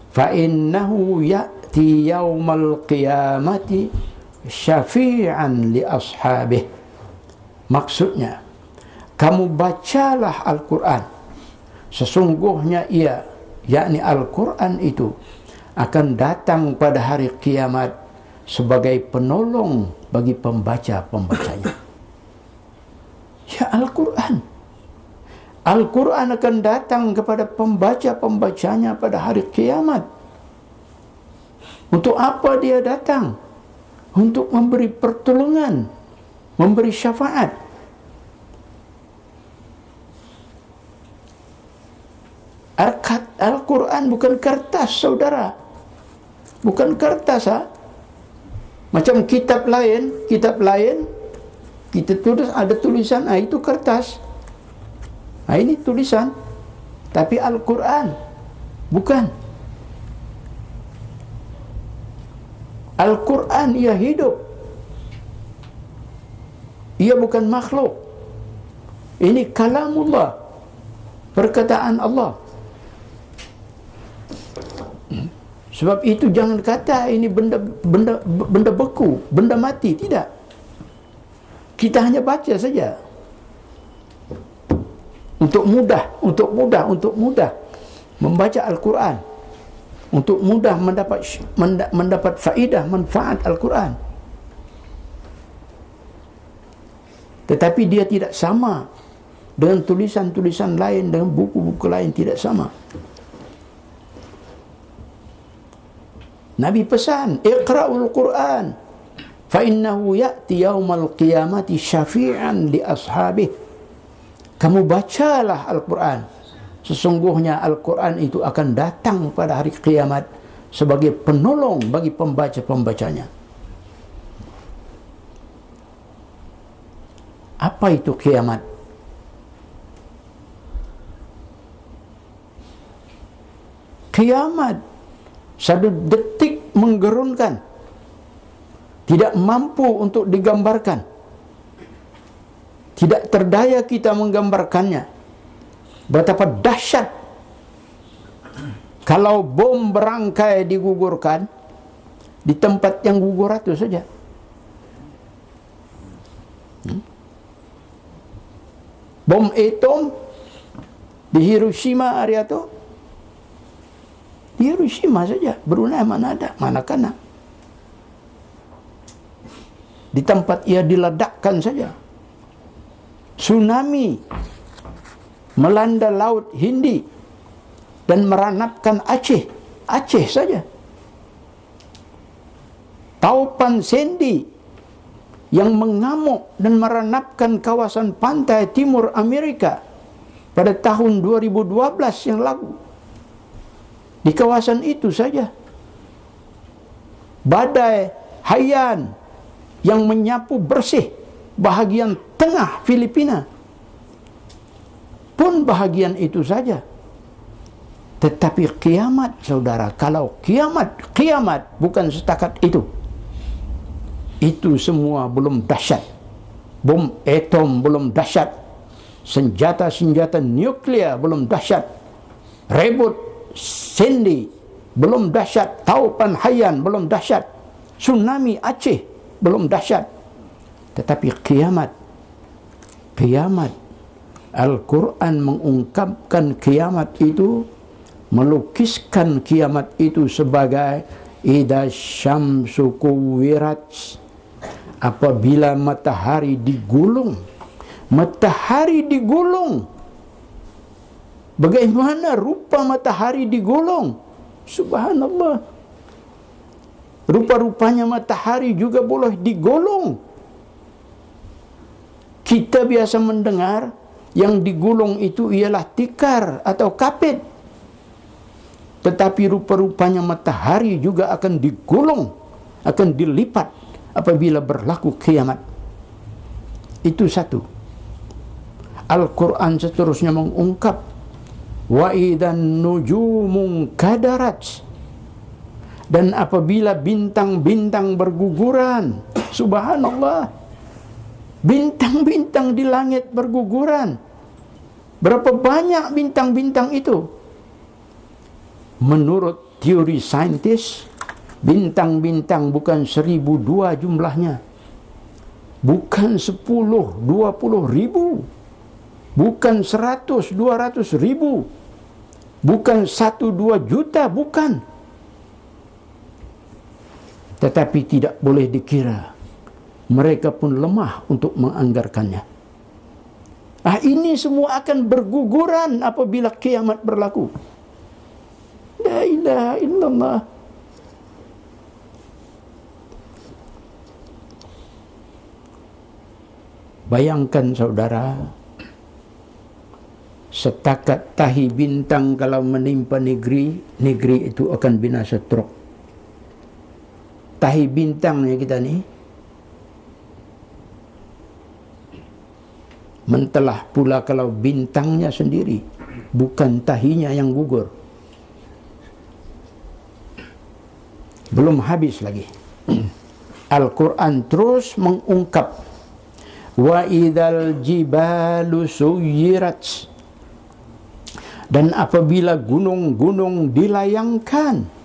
S1: fa innahu ya'ti yaumal qiyamati syafi'an li ashabih. Maksudnya, kamu bacalah Al-Quran, sesungguhnya ia, yakni Al-Quran itu, akan datang pada hari kiamat sebagai penolong bagi pembaca-pembacanya. Ya, Al-Quran. Al-Quran akan datang kepada pembaca-pembacanya pada hari kiamat. Untuk apa dia datang? Untuk memberi pertolongan, memberi syafaat. Al-Quran bukan kertas, saudara. Bukan kertas, ha? Macam kitab lain kita tulis, ada tulisan, itu kertas. Ini tulisan. Tapi Al-Quran bukan. Al-Quran ia hidup. Ia bukan makhluk. Ini kalamullah, perkataan Allah. Sebab itu jangan kata ini benda beku, benda mati. Tidak. Kita hanya baca saja. Untuk mudah membaca Al-Quran. Untuk mudah mendapat faedah, manfaat Al-Quran. Tetapi dia tidak sama dengan tulisan-tulisan lain, dengan buku-buku lain, tidak sama. Nabi pesan, iqra'ul Quran fa innahu ya'ti yaumal qiyamati syafi'an li ashabih. Kamu bacalah Al-Quran, sesungguhnya Al-Quran itu akan datang pada hari kiamat sebagai penolong bagi pembaca-pembacanya. Apa itu kiamat? Kiamat satu detik menggerunkan, tidak mampu untuk digambarkan, tidak terdaya kita menggambarkannya. Betapa dahsyat kalau bom berangkai digugurkan di tempat yang gugur itu saja. Bom atom di Hiroshima area itu, di Hiroshima saja, Brunei mana ada, mana kena. Di tempat ia diledakkan saja. Tsunami melanda Laut Hindi dan meranapkan Aceh. Aceh saja. Taupan Sandy yang mengamuk dan meranapkan kawasan pantai timur Amerika pada tahun 2012 yang lalu. Di kawasan itu saja. Badai Haiyan yang menyapu bersih bahagian tengah Filipina pun bahagian itu saja. Tetapi kiamat, saudara, kalau kiamat bukan setakat itu. Itu semua belum dahsyat. Bom atom belum dahsyat. Senjata-senjata nuklear belum dahsyat. Rebut Sandy belum dahsyat. Taupan Haiyan belum dahsyat. Tsunami Aceh belum dahsyat. Tetapi kiamat, Al-Quran mengungkapkan kiamat itu, melukiskan kiamat itu sebagai idza syamsu kuwirat, apabila matahari digulung. Matahari digulung. Bagaimana rupa matahari digulung? Subhanallah. Rupa-rupanya matahari juga boleh digulung. Kita biasa mendengar yang digulung itu ialah tikar atau kapit. Tetapi rupa-rupanya matahari juga akan digulung, akan dilipat apabila berlaku kiamat. Itu satu. Al-Quran seterusnya mengungkap, wa idzan nujumun kadarat, dan apabila bintang-bintang berguguran. Subhanallah. Bintang-bintang di langit berguguran. Berapa banyak bintang-bintang itu? Menurut teori saintis, bintang-bintang bukan 1002 jumlahnya, bukan 10, 20 ribu, bukan 100, 200 ribu, bukan 1-2 juta, bukan. Tetapi tidak boleh dikira mereka pun lemah untuk menganggarkannya. Ini semua akan berguguran apabila kiamat berlaku. La ilaha illallah. Bayangkan saudara, setakat tahi bintang kalau menimpa negeri, negeri itu akan binasa teruk. Tahi bintangnya kita ni, mentelah pula kalau bintangnya sendiri, bukan tahinya yang gugur. Belum habis lagi. Al-Quran terus mengungkap, wa idzal jibalu suyirat, dan apabila gunung-gunung dilayangkan.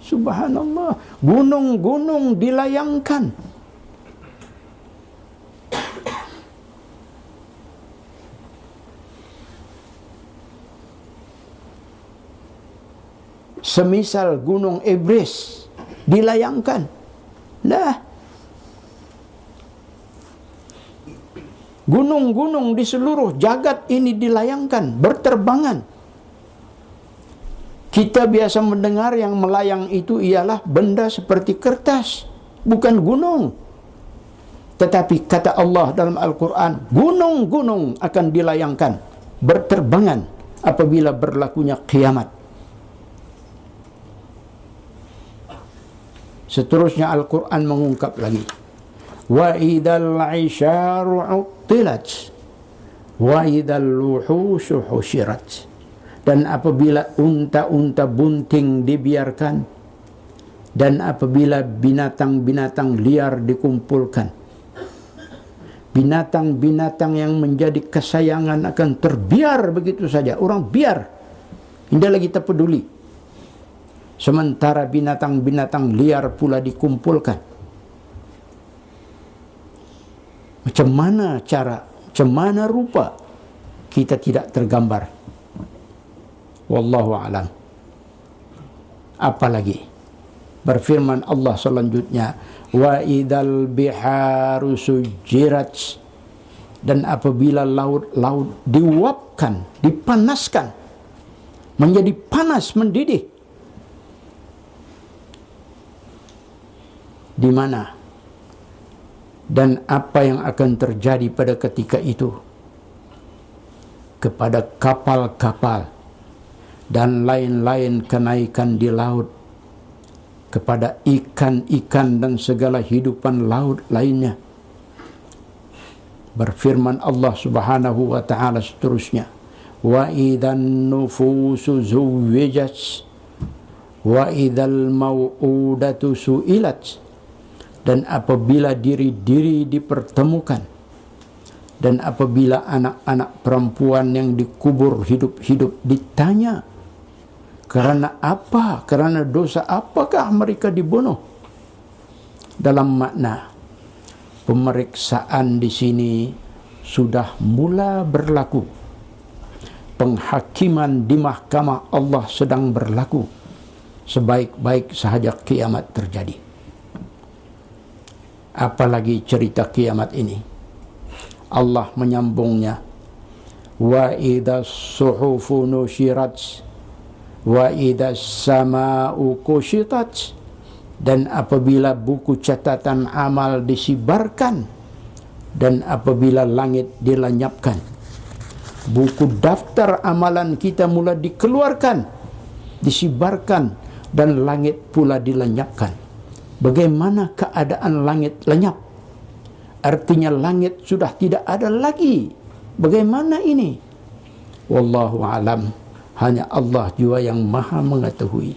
S1: Subhanallah, gunung-gunung dilayangkan. Semisal gunung Everest dilayangkan. Nah, gunung-gunung di seluruh jagat ini dilayangkan, berterbangan. Kita biasa mendengar yang melayang itu ialah benda seperti kertas, bukan gunung. Tetapi kata Allah dalam Al-Quran, gunung-gunung akan dilayangkan, berterbangan apabila berlakunya kiamat. Seterusnya Al-Quran mengungkap lagi, wa idzal 'isyaru 'uttilat wa idzal luhushu husyirat, dan apabila unta-unta bunting dibiarkan, dan apabila binatang-binatang liar dikumpulkan, binatang-binatang yang menjadi kesayangan akan terbiar begitu saja. Orang biar, tidak lagi tak peduli. Sementara binatang-binatang liar pula dikumpulkan. Macam mana cara, macam mana rupa, kita tidak tergambar. Wallahu a'lam. Apalagi berfirman Allah selanjutnya, wa idzal biharu sujirat, dan apabila laut-laut diuapkan, dipanaskan, menjadi panas mendidih. Di mana dan apa yang akan terjadi pada ketika itu kepada kapal-kapal dan lain-lain kenaikan di laut, kepada ikan-ikan dan segala hidupan laut lainnya. Berfirman Allah Subhanahu wa taala seterusnya, wa idzan nufusu zuwijat wa idzal mau'udatu su'ilat, dan apabila diri-diri dipertemukan, dan apabila anak-anak perempuan yang dikubur hidup-hidup ditanya, kerana apa? Kerana dosa apakah mereka dibunuh? Dalam makna pemeriksaan di sini sudah mula berlaku. Penghakiman di mahkamah Allah sedang berlaku. Sebaik-baik sahaja kiamat terjadi. Apalagi cerita kiamat ini, Allah menyambungnya, wa idzas suhufu nusyirat wa idzas sama'u kushitat, dan apabila buku catatan amal disibarkan, dan apabila langit dilenyapkan. Buku daftar amalan kita mula dikeluarkan, disibarkan, dan langit pula dilenyapkan. Bagaimana keadaan langit lenyap? Artinya langit sudah tidak ada lagi. Bagaimana ini? Wallahu alam. Hanya Allah jua yang maha mengetahui.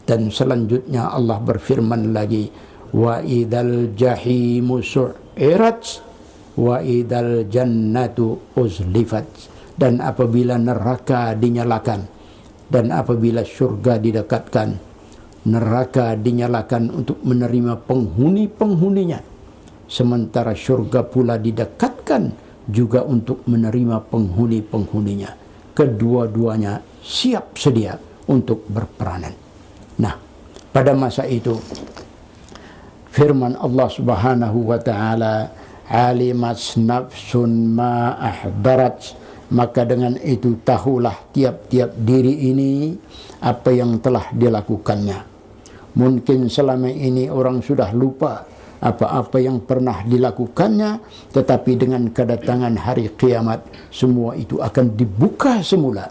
S1: Dan selanjutnya Allah berfirman lagi, wa idzal jahimu su'irat wa idzal jannatu uzlifat, dan apabila neraka dinyalakan, dan apabila syurga didekatkan, neraka dinyalakan untuk menerima penghuni-penghuninya, sementara syurga pula didekatkan juga untuk menerima penghuni-penghuninya. Kedua-duanya siap sedia untuk berperanan. Nah, pada masa itu firman Allah Subhanahu wa taala, alimat nafsun ma ahdarat, maka dengan itu tahulah tiap-tiap diri ini apa yang telah dilakukannya. Mungkin selama ini orang sudah lupa apa-apa yang pernah dilakukannya, tetapi dengan kedatangan hari kiamat semua itu akan dibuka semula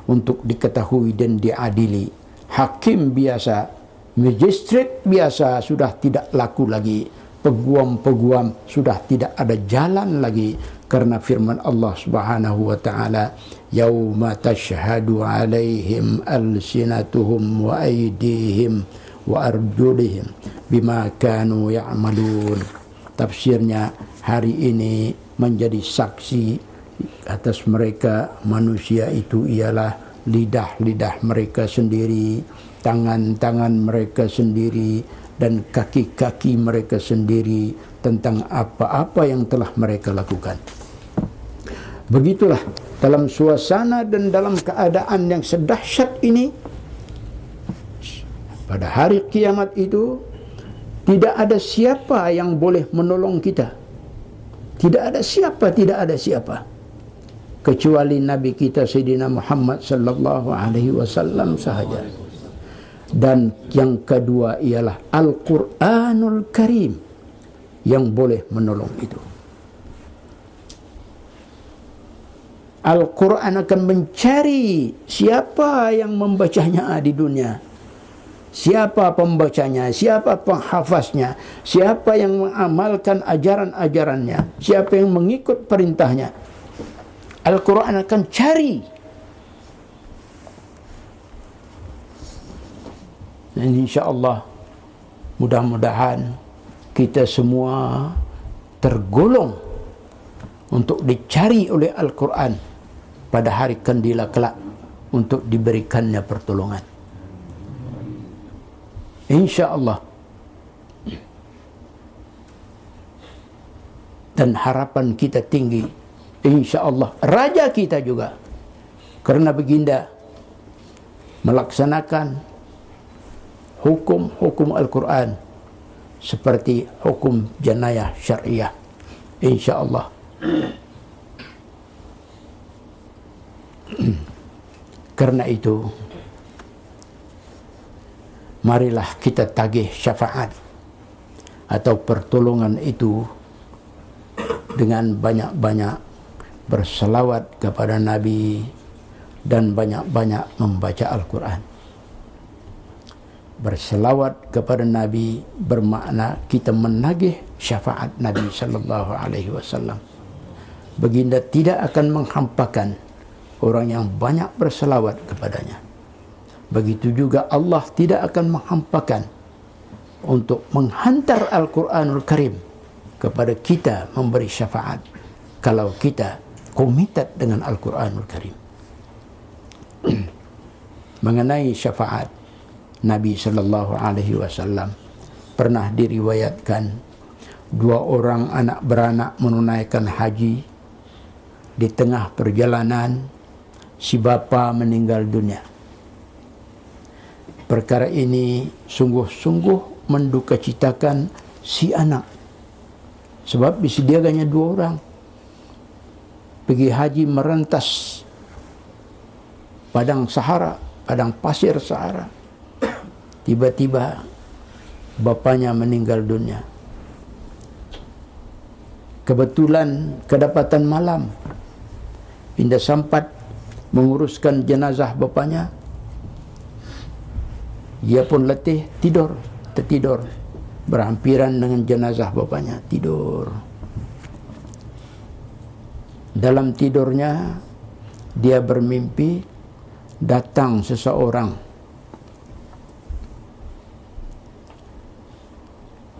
S1: untuk diketahui dan diadili. Hakim biasa, magistrate biasa sudah tidak laku lagi, peguam-peguam sudah tidak ada jalan lagi, karena firman Allah Subhanahu wa taala, yauma tashhadu alaihim alsinatuhum wa aydihim wa arjulihim bima kanu ya'malun. Tafsirnya, hari ini menjadi saksi atas mereka manusia itu ialah lidah-lidah mereka sendiri, tangan-tangan mereka sendiri, dan kaki-kaki mereka sendiri tentang apa-apa yang telah mereka lakukan. Begitulah dalam suasana dan dalam keadaan yang sedahsyat ini, pada hari kiamat itu tidak ada siapa yang boleh menolong kita. Tidak ada siapa, kecuali Nabi kita Sayyidina Muhammad sallallahu alaihi wasallam sahaja. Dan yang kedua ialah Al-Quranul Karim yang boleh menolong itu. Al-Quran akan mencari siapa yang membacanya di dunia, siapa pembacanya, siapa penghafaznya, siapa yang mengamalkan ajaran-ajarannya, siapa yang mengikut perintahnya. Al-Quran akan cari. Dan insya-Allah mudah-mudahan kita semua tergolong untuk dicari oleh Al-Quran pada hari kandila kelak untuk diberikannya pertolongan. Insya-Allah. Dan harapan kita tinggi, insya-Allah raja kita juga, karena baginda melaksanakan hukum-hukum Al-Quran seperti hukum janayah syariah, insya-Allah. Karena itu marilah kita tagih syafaat atau pertolongan itu dengan banyak-banyak berselawat kepada Nabi dan banyak-banyak membaca Al-Quran. Berselawat kepada Nabi bermakna kita menagih syafaat Nabi sallallahu alaihi wasallam. Baginda tidak akan menghampakan orang yang banyak berselawat kepadanya. Begitu juga Allah tidak akan menghampakan untuk menghantar Al-Quranul Karim kepada kita memberi syafaat kalau kita komited dengan Al-Quranul Karim. Mengenai syafaat Nabi sallallahu alaihi wasallam, pernah diriwayatkan dua orang anak beranak menunaikan haji. Di tengah perjalanan si bapa meninggal dunia. Perkara ini sungguh-sungguh mendukacitakan si anak, sebab disediakannya dua orang pergi haji merentas padang Sahara, padang pasir Sahara. Tiba-tiba bapanya meninggal dunia. Kebetulan kedapatan malam, pindah sampat menguruskan jenazah bapanya. Ia pun letih, tertidur berhampiran dengan jenazah bapanya, tidur. Dalam tidurnya dia bermimpi datang seseorang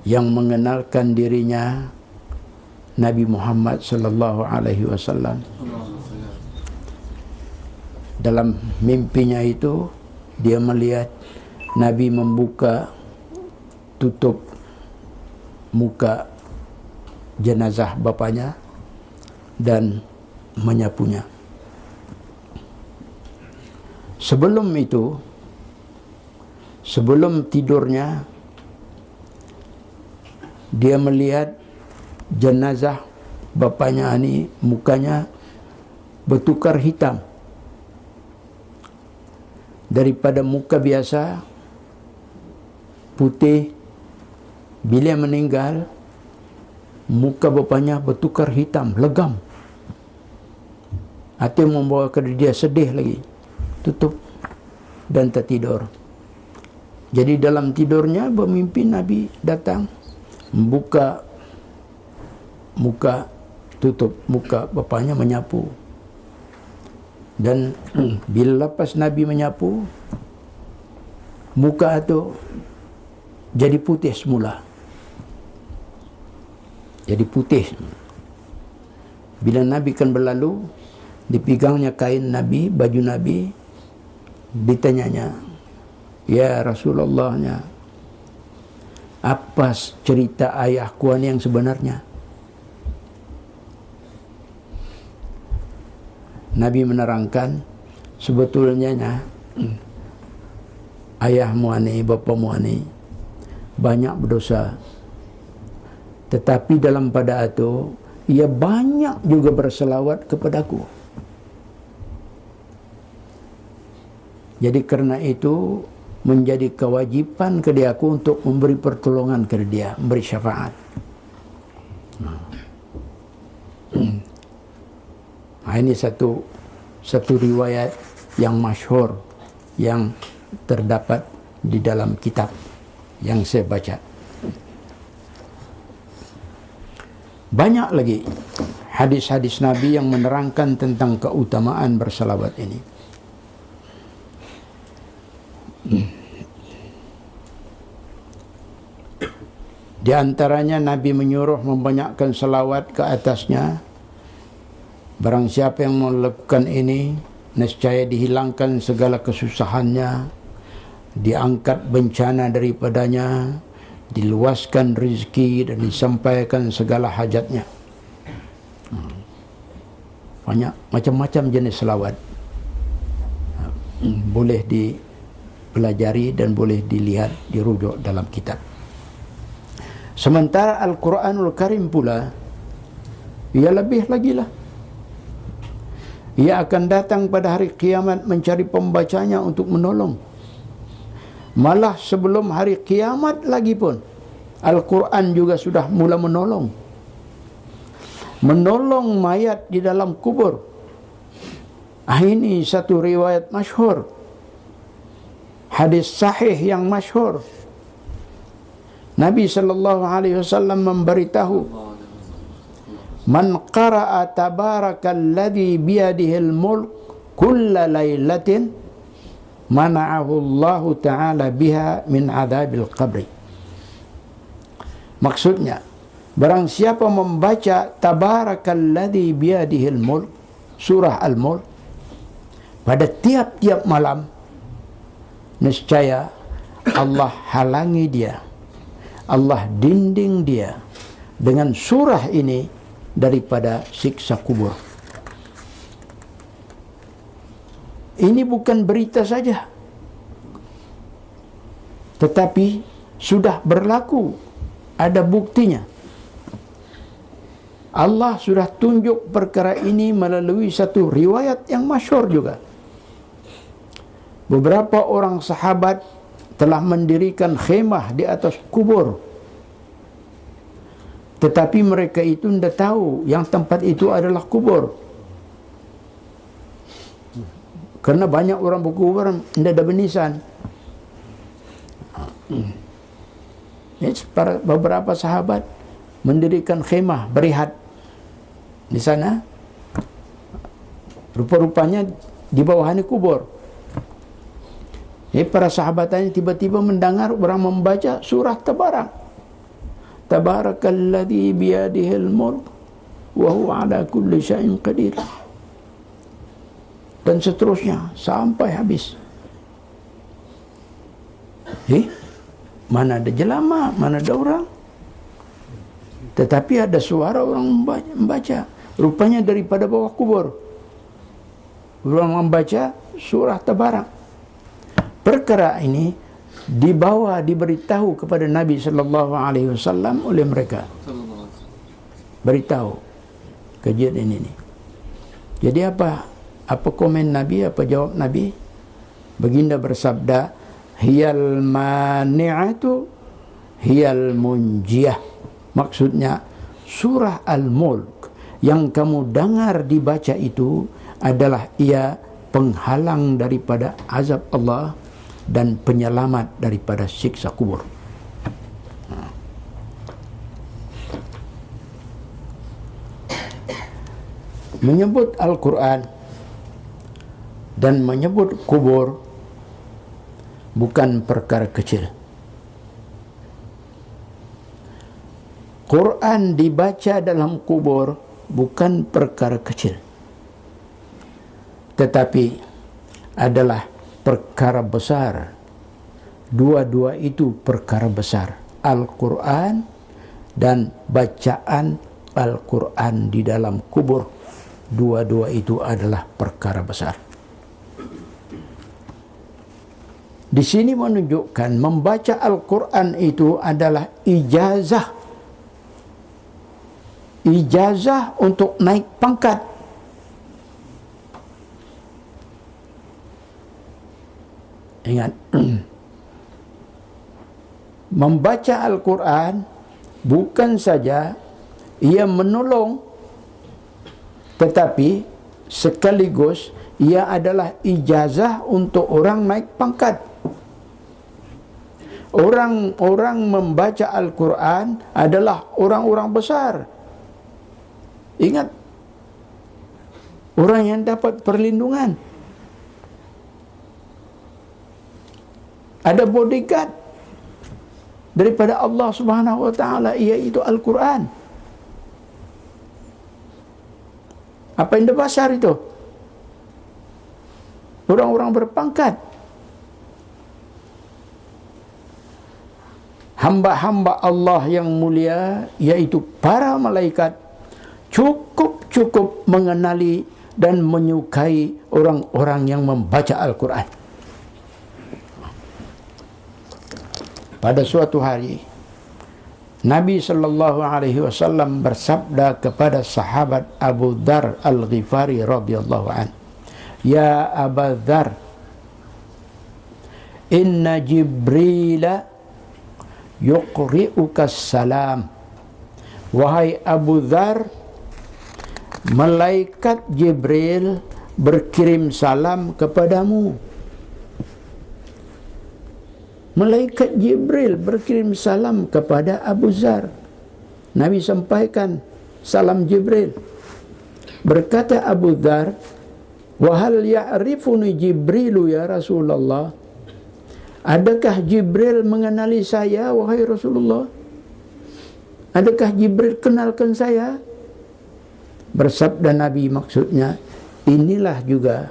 S1: yang mengenalkan dirinya Nabi Muhammad sallallahu alaihi wasallam. dalam mimpinya itu dia melihat Nabi membuka tutup muka jenazah bapaknya dan menyapunya. Sebelum itu, sebelum tidurnya, dia melihat jenazah bapaknya ini mukanya bertukar hitam. Daripada muka biasa putih, bila meninggal muka bapaknya bertukar hitam, legam. Itu membawa ke dia sedih lagi. Tutup dan tertidur. Jadi dalam tidurnya bermimpi Nabi datang membuka muka, tutup muka bapaknya, menyapu. Dan bila lepas Nabi menyapu, muka itu jadi putih semula. Jadi putih. Bila Nabi kan berlalu, dipegangnya kain Nabi, baju Nabi, ditanyanya, ya Rasulullahnya, apa cerita ayahku ini yang sebenarnya? Nabi menerangkan, sebetulnya ayahmu ini, bapakmu ini banyak berdosa, tetapi dalam pada itu ia banyak juga berselawat kepadaku. Jadi kerana itu menjadi kewajipan ke dia aku untuk memberi pertolongan ke dia, memberi syafaat. Ini satu riwayat yang masyhur yang terdapat di dalam kitab yang saya baca. Banyak lagi hadis-hadis Nabi yang menerangkan tentang keutamaan berselawat ini. Di antaranya Nabi menyuruh membanyakkan selawat ke atasnya. Barang siapa yang melakukan ini, nescaya dihilangkan segala kesusahannya, diangkat bencana daripadanya, diluaskan rezeki dan disampaikan segala hajatnya. Banyak macam-macam jenis selawat. Boleh dipelajari dan boleh dilihat, dirujuk dalam kitab. Sementara Al-Quranul Karim pula, ia lebih lagi lah. Ia akan datang pada hari kiamat mencari pembacanya untuk menolong. Malah sebelum hari kiamat lagi pun, Al-Quran juga sudah mula menolong. Menolong mayat di dalam kubur. Ini satu riwayat masyhur. Hadis sahih yang masyhur. Nabi SAW memberitahu, man qara'a tabarakalladzi biyadihil mulk kulla lailatin mana'ahu Allah Ta'ala biha min adzabil qabri. Maksudnya, barang siapa membaca tabarakalladzi biyadihil mulk, surah Al-Mulk, pada tiap-tiap malam, niscaya Allah halangi dia, Allah dinding dia dengan surah ini daripada siksa kubur. Ini bukan berita saja, tetapi sudah berlaku, ada buktinya. Allah sudah tunjuk perkara ini melalui satu riwayat yang masyhur juga. Beberapa orang sahabat telah mendirikan khemah di atas kubur, tetapi mereka itu tidak tahu yang tempat itu adalah kubur. Karena banyak orang berkubur tidak ada benisan. Beberapa sahabat mendirikan khemah, berehat di sana. Rupa-rupanya di bawah ini kubur. Para sahabat ini tiba-tiba mendengar orang membaca surah Tabarak. Tabarakalladzi biyadihil mulk wa huwa ala kulli syai'in qadir. dan seterusnya sampai habis. Mana ada jelama, mana ada orang. Tetapi ada suara orang membaca. Rupanya daripada bawah kubur. Orang membaca surah Tabarak. Perkara ini diberitahu kepada Nabi sallallahu alaihi wasallam oleh mereka. Beritahu kejadian ini. Jadi apa komen Nabi, apa jawab Nabi? Baginda bersabda, hiyal mani'atu hiyal munjiyah. Maksudnya surah Al-Mulk yang kamu dengar dibaca itu adalah ia penghalang daripada azab Allah dan penyelamat daripada siksa kubur. Menyebut Al-Quran dan menyebut kubur bukan perkara kecil. Quran dibaca dalam kubur bukan perkara kecil, tetapi adalah perkara besar. Dua-dua itu perkara besar. Al-Quran dan bacaan Al-Quran di dalam kubur. Dua-dua itu adalah perkara besar. Di sini menunjukkan membaca Al-Quran itu adalah ijazah. Ijazah untuk naik pangkat. Ingat, membaca Al-Quran bukan saja ia menolong, tetapi sekaligus ia adalah ijazah untuk orang naik pangkat. Orang-orang membaca Al-Quran adalah orang-orang besar. Ingat, orang yang dapat perlindungan. Ada bodyguard daripada Allah Subhanahu wa taala, iaitu Al-Quran. Apa yang besar itu? Orang-orang berpangkat. Hamba-hamba Allah yang mulia, yaitu para malaikat, cukup mengenali dan menyukai orang-orang yang membaca Al-Quran. Pada suatu hari, Nabi sallallahu alaihi wasallam bersabda kepada sahabat Abu Dzar Al-Ghifari radhiyallahu an, "Ya Abu Dzar, inna Jibril yuqri'uka salam." Wahai Abu Dzar, malaikat Jibril berkirim salam kepadamu. Malaikat Jibril berkirim salam kepada Abu Dzar. Nabi sampaikan salam Jibril. Berkata Abu Dzar, "Wa hal ya'rifuni Jibrilu ya Rasulullah?" Adakah Jibril mengenali saya, wahai Rasulullah? Adakah Jibril kenalkan saya? Bersabda Nabi, maksudnya, inilah juga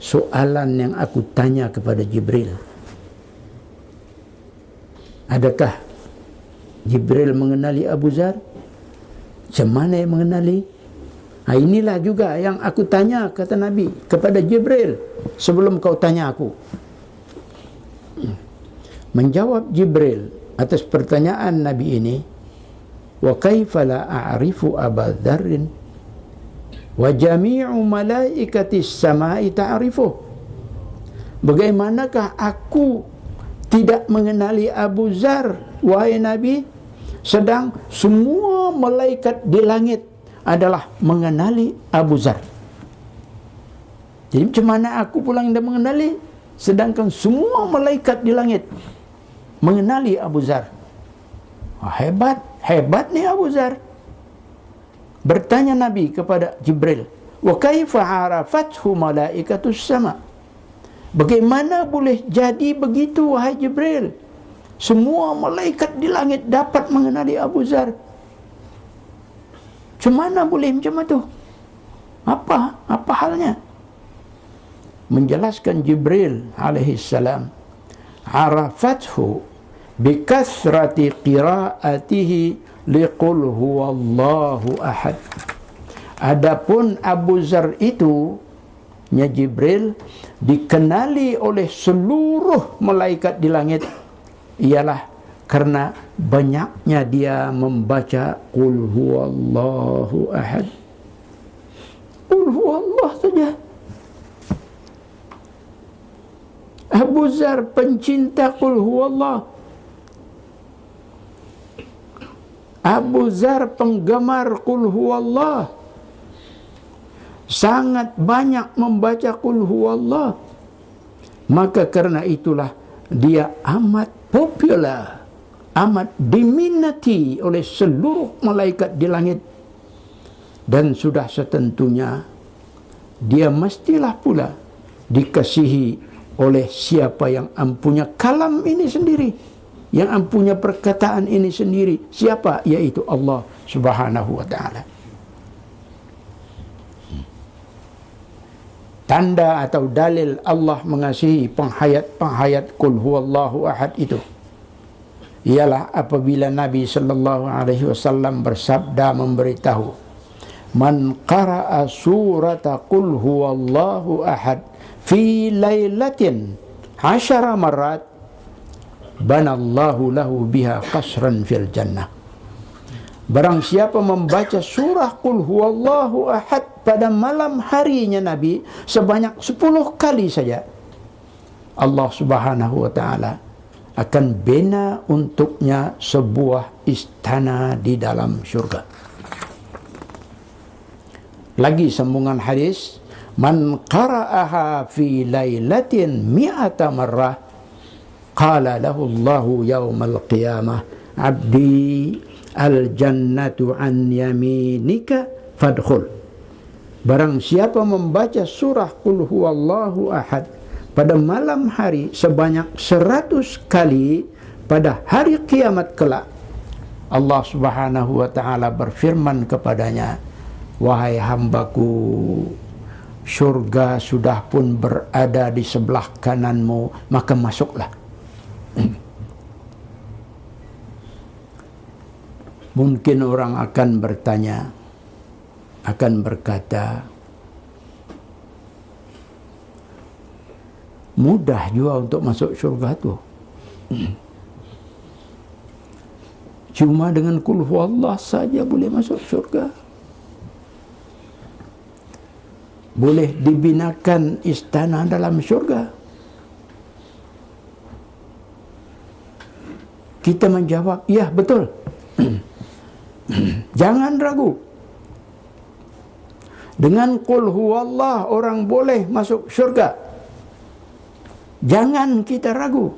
S1: soalan yang aku tanya kepada Jibril. Adakah Jibril mengenali Abu Dzar? Macam mana yang mengenali? Inilah juga yang aku tanya, kata Nabi, kepada Jibril sebelum kau tanya aku. Menjawab Jibril atas pertanyaan Nabi ini, wa kaifa la a'rifu Aba Dzarrin wa jami'u malaikatis samai ta'rifuh. Bagaimanakah aku tidak mengenali Abu Dzar, wahai Nabi, sedang semua malaikat di langit adalah mengenali Abu Dzar. Jadi macam mana aku pula yang tidak mengenali, sedangkan semua malaikat di langit mengenali Abu Dzar? Hebat ni Abu Dzar. Bertanya Nabi kepada Jibril, wa kaifa arafathu malaikatus sama? Bagaimana boleh jadi begitu, wahai Jibril? Semua malaikat di langit dapat mengenali Abu Dzar. Macam mana boleh macam itu? Apa halnya? menjelaskan Jibril alaihi salam, arafathu bikathrati qiraatihi liqul huwallahu ahad. Adapun Abu Zar itu, nya Jibril, dikenali oleh seluruh malaikat di langit ialah karena banyaknya dia membaca qul huwallahu ahad. Qul huwallah saja. Abu Zar pencinta qul huwallah. Abu Zar penggemar qul huwallah. Sangat banyak membaca qul huwallah. Maka karena itulah dia amat popular, amat diminati oleh seluruh malaikat di langit. Dan sudah setentunya dia mestilah pula dikasihi oleh siapa yang mempunyai kalam ini sendiri, yang mempunyai perkataan ini sendiri. Siapa? Yaitu Allah Subhanahu wa ta'ala. Tanda atau dalil Allah mengasihi penghayat-penghayat qul huwallahu ahad itu ialah apabila Nabi sallallahu alaihi wasallam bersabda memberitahu, man qara'a surata qul huwallahu ahad fi lailatin 10 marat banallahu lahu biha qasran fil jannah. Barang siapa membaca surah qul huwallahu ahad pada malam harinya Nabi sebanyak 10 kali saja, Allah Subhanahu wa ta'ala akan bina untuknya sebuah istana di dalam syurga. Lagi sambungan hadis, man qara'aha fi lailatin mi'ata marrah qala lahu Allahu yaumal qiyamah abdi al-jannatu an yaminika fadkhul. Barang siapa membaca surah qul huwallahu ahad pada malam hari sebanyak 100 kali pada hari kiamat kelak, Allah Subhanahu wa ta'ala berfirman kepadanya, wahai hambaku, syurga sudah pun berada di sebelah kananmu, maka masuklah. Mungkin orang akan bertanya, akan berkata, mudah juga untuk masuk syurga tu. Cuma dengan qul huwallah saja boleh masuk syurga. Boleh dibinakan istana dalam syurga. Kita menjawab, ya betul. Jangan ragu. Dengan qul huwallah orang boleh masuk syurga. Jangan kita ragu.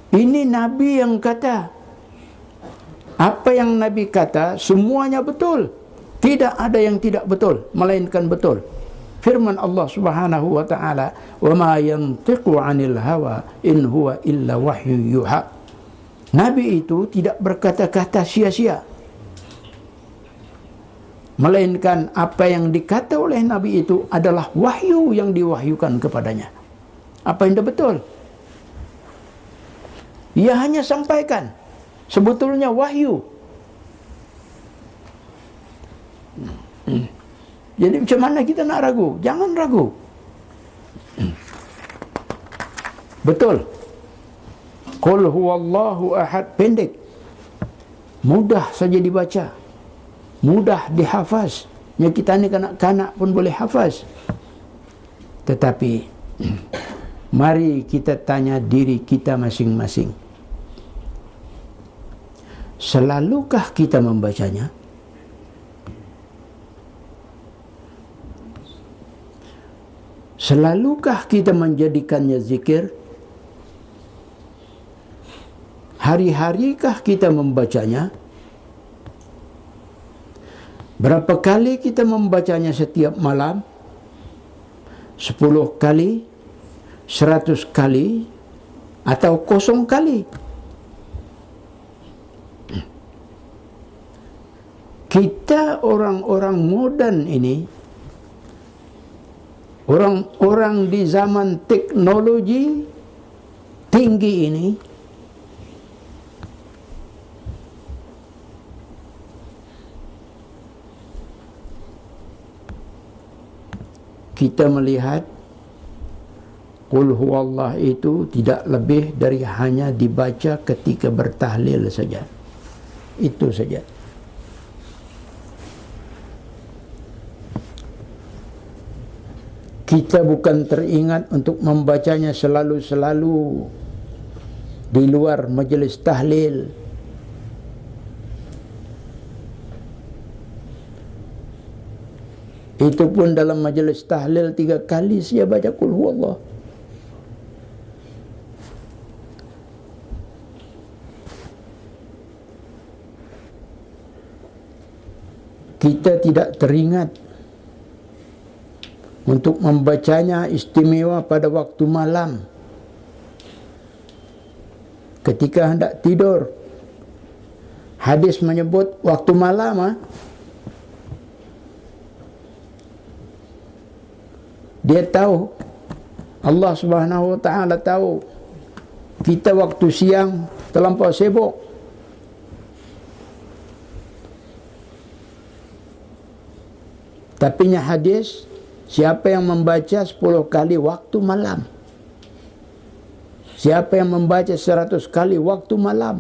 S1: Ini Nabi yang kata. Apa yang Nabi kata semuanya betul. Tidak ada yang tidak betul, melainkan betul. Firman Allah Subhanahu wa ta'ala, wa ma yantiqu 'anil hawa in huwa illa wahyu yuha. Nabi itu tidak berkata-kata sia-sia, melainkan apa yang dikata oleh Nabi itu adalah wahyu yang diwahyukan kepadanya. Apa yang betul? Ia hanya sampaikan, sebetulnya wahyu. Jadi macam mana kita nak ragu? Jangan ragu. Betul. Qul huwallahu ahad pendek, mudah saja dibaca, mudah dihafaz. Ya, kita ni kanak-kanak pun boleh hafaz. Tetapi mari kita tanya diri kita masing-masing, selalukah kita membacanya? Selalukah kita menjadikannya zikir? Hari-harikah kita membacanya? Berapa kali kita membacanya setiap malam? 10 kali? 100 kali? Atau 0 kali? Kita orang-orang moden ini, Orang-orang di zaman teknologi tinggi ini kita melihat Qul huwallah itu tidak lebih dari hanya dibaca ketika bertahlil saja. Itu saja. Kita bukan teringat untuk membacanya selalu-selalu di luar majelis tahlil. Itu pun dalam majelis tahlil 3 kali saya baca Qul huwallah. Kita tidak teringat untuk membacanya istimewa pada waktu malam ketika hendak tidur. Hadis menyebut waktu malam dia tahu, Allah Subhanahu wa taala tahu kita waktu siang terlampau sibuk. Tapinya hadis, siapa yang membaca 10 kali waktu malam, siapa yang membaca 100 kali waktu malam.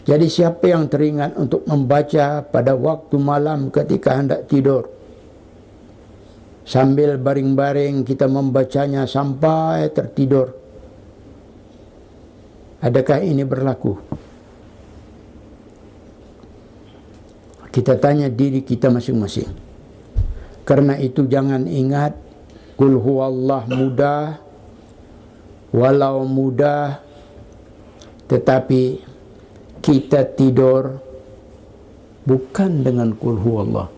S1: Jadi siapa yang teringat untuk membaca pada waktu malam ketika hendak tidur, sambil baring-baring kita membacanya sampai tertidur, adakah ini berlaku? Kita tanya diri kita masing-masing. Karena itu jangan ingat Qul huwallah mudah, walau mudah, tetapi kita tidur bukan dengan Qul huwallah.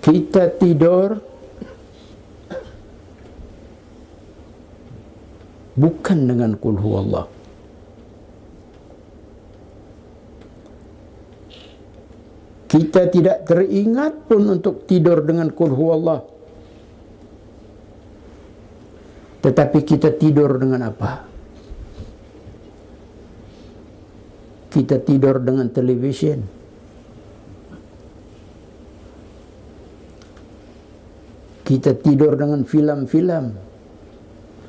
S1: Kita tidur bukan dengan Qul huwallah. Kita tidak teringat pun untuk tidur dengan Qul huwallah. Tetapi kita tidur dengan apa? Kita tidur dengan television. Kita tidur dengan film-film.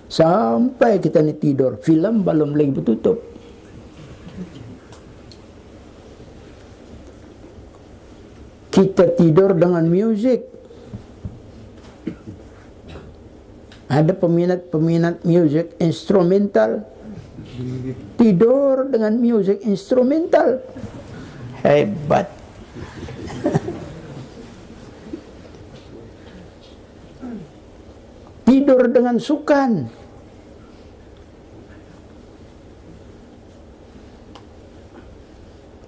S1: Sampai kita ni tidur, film belum lagi bertutup. Kita tidur dengan music. Ada peminat music instrumental, tidur dengan music instrumental. Hebat. Tidur dengan sukan.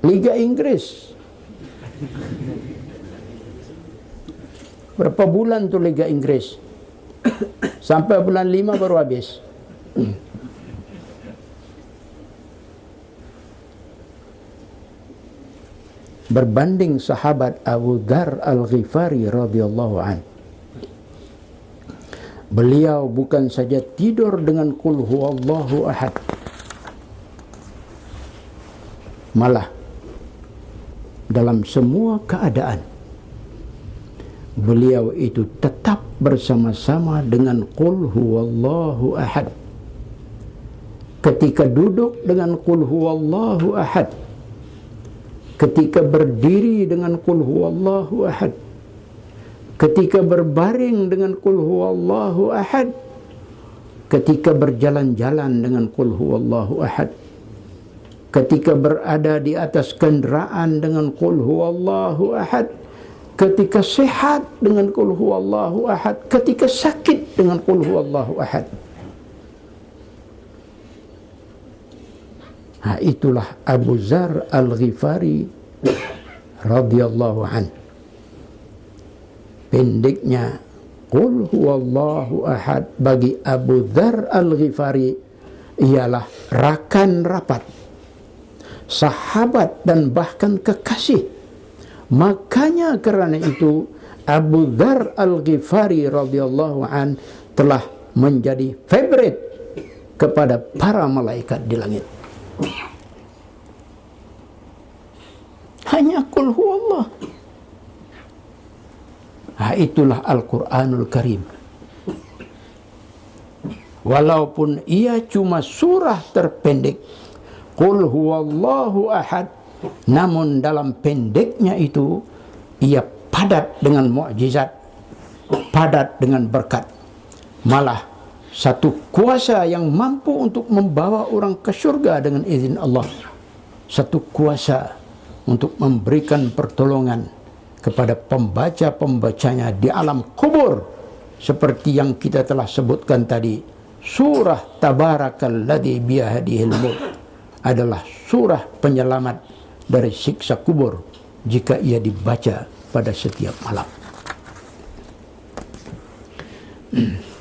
S1: Liga Inggris. Berapa bulan tu Liga Inggris? Sampai bulan 5 baru habis. Berbanding sahabat Abu Dzar Al-Ghifari radhiyallahu an, beliau bukan saja tidur dengan Qul huwallahu ahad, malah dalam semua keadaan beliau itu tetap bersama-sama dengan Qul huwallahu ahad. Ketika duduk dengan Qul huwallahu ahad, ketika berdiri dengan Qul huwallahu ahad, ketika berbaring dengan Qul huwallahu ahad, ketika berjalan-jalan dengan Qul huwallahu ahad, ketika berada di atas kendaraan dengan Qul huwallahu ahad, ketika sehat dengan Qul huwallahu ahad, ketika sakit dengan Qul huwallahu ahad. Itulah Abu Dzar Al-Ghifari radhiyallahu an. Pendeknya, Qul huwallahu ahad bagi Abu Dzar Al-Ghifari ialah rakan rapat sahabat dan bahkan kekasih. Makanya kerana itu Abu Dzar Al-Ghifari radhiyallahu an telah menjadi favorit kepada para malaikat di langit. Hanya qul huwallah. Itulah Al-Quranul Karim. Walaupun ia cuma surah terpendek, qul huwallahu ahad, namun dalam pendeknya itu ia padat dengan mukjizat, padat dengan berkat. Malah satu kuasa yang mampu untuk membawa orang ke surga dengan izin Allah. Satu kuasa untuk memberikan pertolongan kepada pembaca-pembacanya di alam kubur, seperti yang kita telah sebutkan tadi. Surah Tabarakalladzi biyadihil mulk adalah surah penyelamat dari siksa kubur jika ia dibaca pada setiap malam.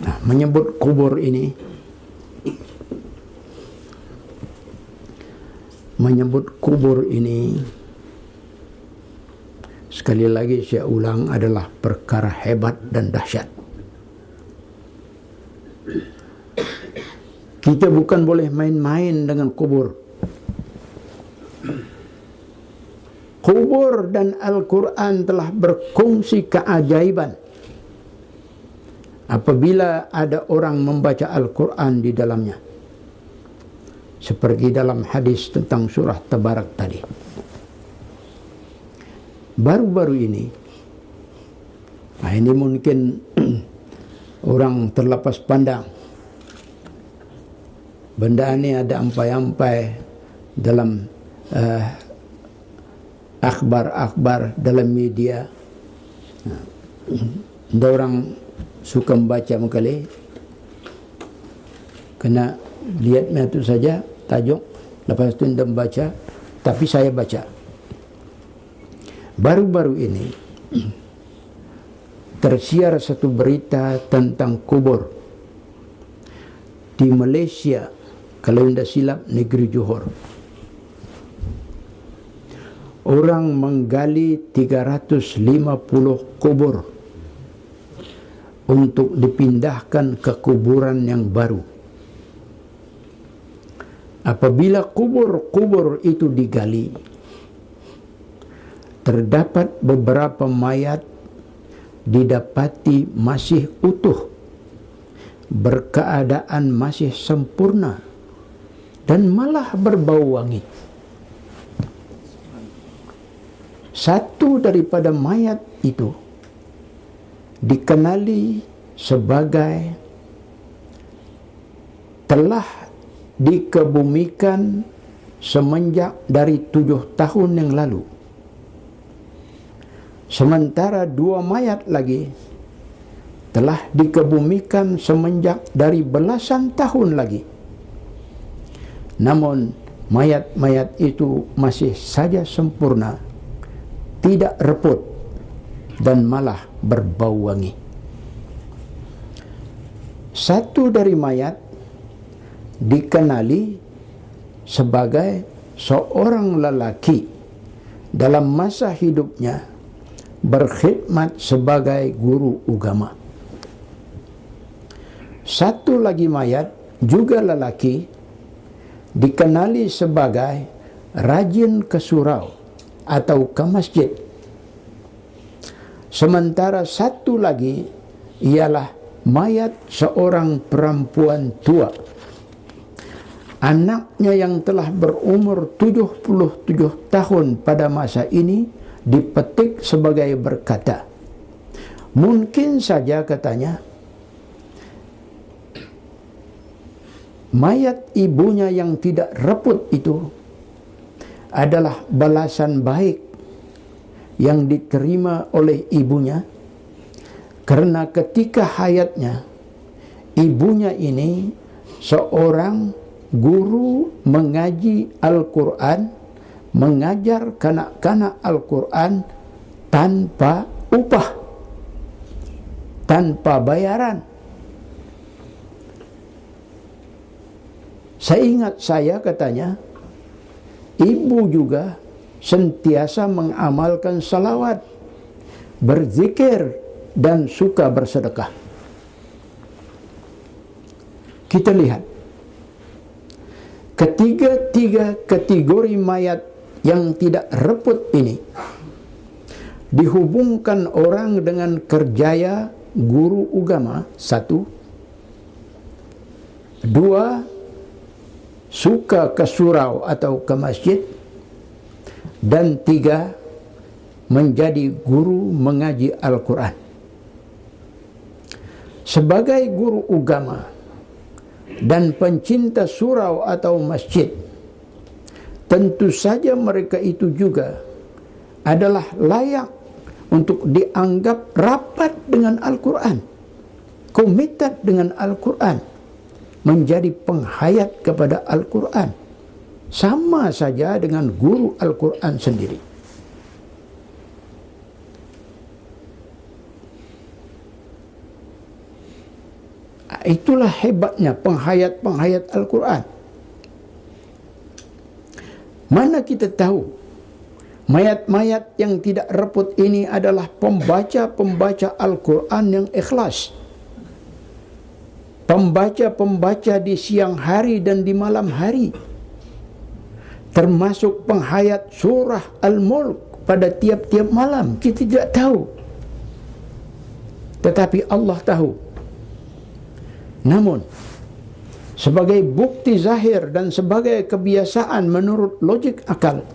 S1: Nah, menyebut kubur ini, sekali lagi saya ulang, adalah perkara hebat dan dahsyat. Kita bukan boleh main-main dengan kubur. Kubur dan Al-Quran telah berkongsi keajaiban apabila ada orang membaca Al-Quran di dalamnya, seperti dalam hadis tentang surah Tabarak tadi. Baru-baru ini, ini mungkin orang terlepas pandang, benda ini ada ampai-ampai dalam akhbar-akhbar dalam media. Ada orang suka membaca mengkali, kena lihatnya itu saja tajuk, lepas itu tidak membaca, tapi saya baca. Baru-baru ini tersiar satu berita tentang kubur di Malaysia, kalau tidak silap negeri Johor. Orang menggali 350 kubur untuk dipindahkan ke kuburan yang baru. Apabila kubur-kubur itu digali, terdapat beberapa mayat didapati masih utuh, berkeadaan masih sempurna, dan malah berbau wangi. Satu daripada mayat itu dikenali sebagai telah dikebumikan semenjak dari 7 tahun yang lalu. Sementara 2 mayat lagi telah dikebumikan semenjak dari belasan tahun lagi. Namun mayat-mayat itu masih saja sempurna, tidak reput, dan malah berbau wangi. Satu dari mayat dikenali sebagai seorang lelaki dalam masa hidupnya berkhidmat sebagai guru agama. Satu lagi mayat, juga lelaki, dikenali sebagai rajin ke surau atau ke masjid. Sementara satu lagi ialah mayat seorang perempuan tua. Anaknya yang telah berumur 77 tahun pada masa ini dipetik sebagai berkata, mungkin saja, katanya, mayat ibunya yang tidak reput itu adalah balasan baik yang diterima oleh ibunya, karena ketika hayatnya ibunya ini seorang guru mengaji Al-Quran, mengajar kanak-kanak Al-Quran tanpa upah, tanpa bayaran. Saya ingat, katanya, ibu juga sentiasa mengamalkan salawat, berzikir, dan suka bersedekah. Kita lihat ketiga-tiga kategori mayat yang tidak reput ini dihubungkan orang dengan kerjaya guru agama. 1, 2, suka ke surau atau ke masjid, dan 3, menjadi guru mengaji Al-Quran. Sebagai guru agama dan pencinta surau atau masjid, tentu saja mereka itu juga adalah layak untuk dianggap rapat dengan Al-Quran, komited dengan Al-Quran, menjadi penghayat kepada Al-Quran, sama saja dengan guru Al-Quran sendiri. Itulah hebatnya penghayat-penghayat Al-Quran. Mana kita tahu mayat-mayat yang tidak reput ini adalah pembaca-pembaca Al-Quran yang ikhlas, pembaca-pembaca di siang hari dan di malam hari, termasuk penghayat surah Al-Mulk pada tiap-tiap malam. Kita tidak tahu, tetapi Allah tahu. Namun sebagai bukti zahir dan sebagai kebiasaan menurut logik akal,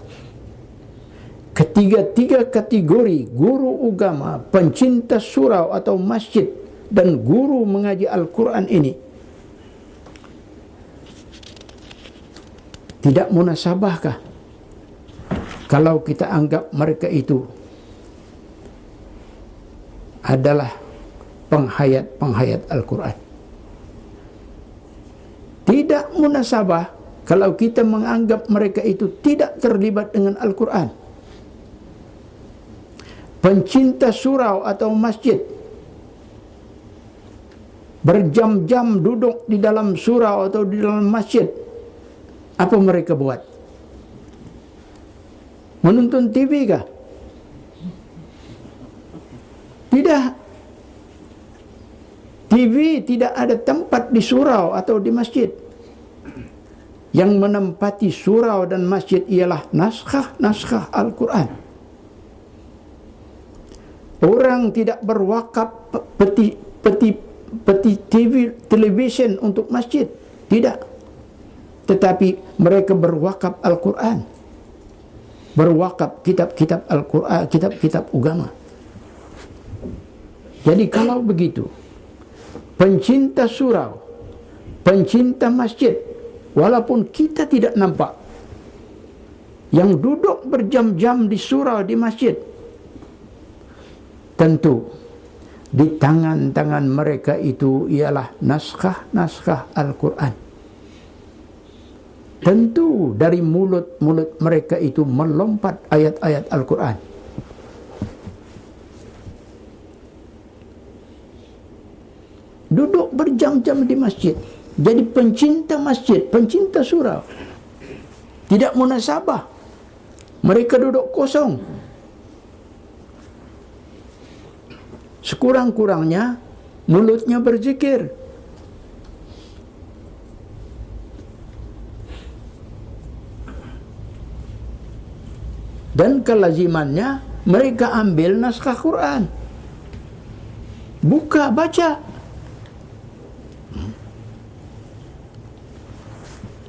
S1: ketiga-tiga kategori guru agama, pencinta surau atau masjid, dan guru mengaji Al-Quran ini tidak munasabahkah kalau kita anggap mereka itu adalah penghayat-penghayat Al-Quran? Tidak munasabah kalau kita menganggap mereka itu tidak terlibat dengan Al-Quran. Pencinta surau atau masjid berjam-jam duduk di dalam surau atau di dalam masjid, apa mereka buat? Menonton TV kah? Tidak. TV tidak ada tempat di surau atau di masjid. Yang menempati surau dan masjid ialah naskah-naskah Al-Quran. Orang tidak berwakaf peti television untuk masjid, tidak. Tetapi mereka berwakaf Al-Quran, berwakaf kitab-kitab Al-Quran, kitab-kitab agama. Jadi kalau begitu, pencinta surau, pencinta masjid, walaupun kita tidak nampak, yang duduk berjam-jam di surau, di masjid, tentu di tangan-tangan mereka itu ialah naskah-naskah Al-Quran. Tentu dari mulut-mulut mereka itu melompat ayat-ayat Al-Quran. Duduk berjam-jam di masjid, jadi pencinta masjid, pencinta surau. Tidak munasabah mereka duduk kosong. Sekurang-kurangnya mulutnya berzikir. Dan kelazimannya mereka ambil naskah Quran, buka, baca.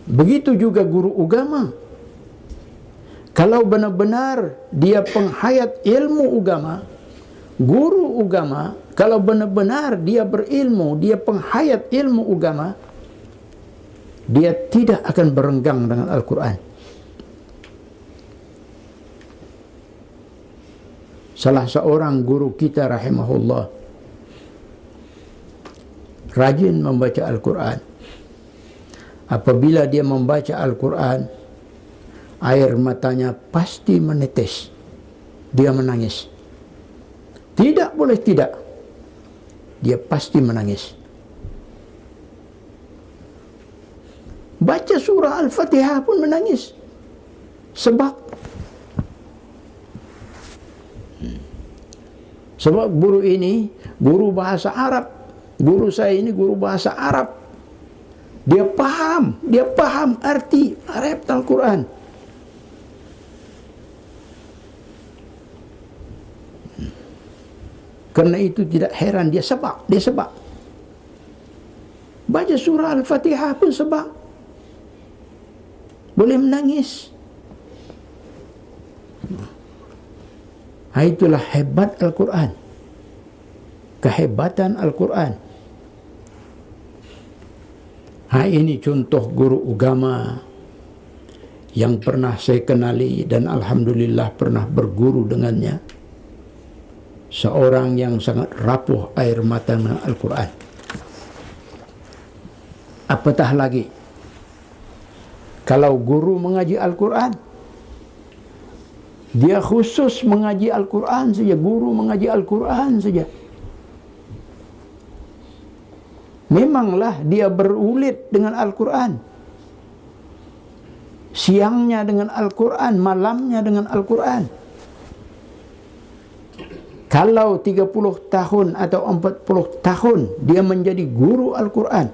S1: Begitu juga guru agama. Kalau benar-benar dia penghayat ilmu agama, guru agama, kalau benar-benar dia berilmu, dia penghayat ilmu agama, dia tidak akan berenggang dengan Al-Quran. Salah seorang guru kita rahimahullah rajin membaca Al-Quran. Apabila dia membaca Al-Quran, air matanya pasti menetes. Dia menangis. Tidak boleh tidak. Dia pasti menangis. Baca surah Al-Fatihah pun menangis. Sebab guru ini guru bahasa Arab. Guru saya ini guru bahasa Arab. Dia paham arti Arab Al-Quran. Karena itu tidak heran dia sebab. Baca surah Al-Fatihah pun sebab. Boleh menangis. Itulah hebat Al-Quran. Kehebatan Al-Quran. Ini contoh guru agama yang pernah saya kenali dan alhamdulillah pernah berguru dengannya. Seorang yang sangat rapuh air mata dengan Al-Quran. Apatah lagi kalau guru mengaji Al-Quran, dia khusus mengaji Al-Quran saja, guru mengaji Al-Quran saja. Memanglah dia berulit dengan Al-Quran. Siangnya dengan Al-Quran, malamnya dengan Al-Quran. Kalau 30 tahun atau 40 tahun dia menjadi guru Al-Quran,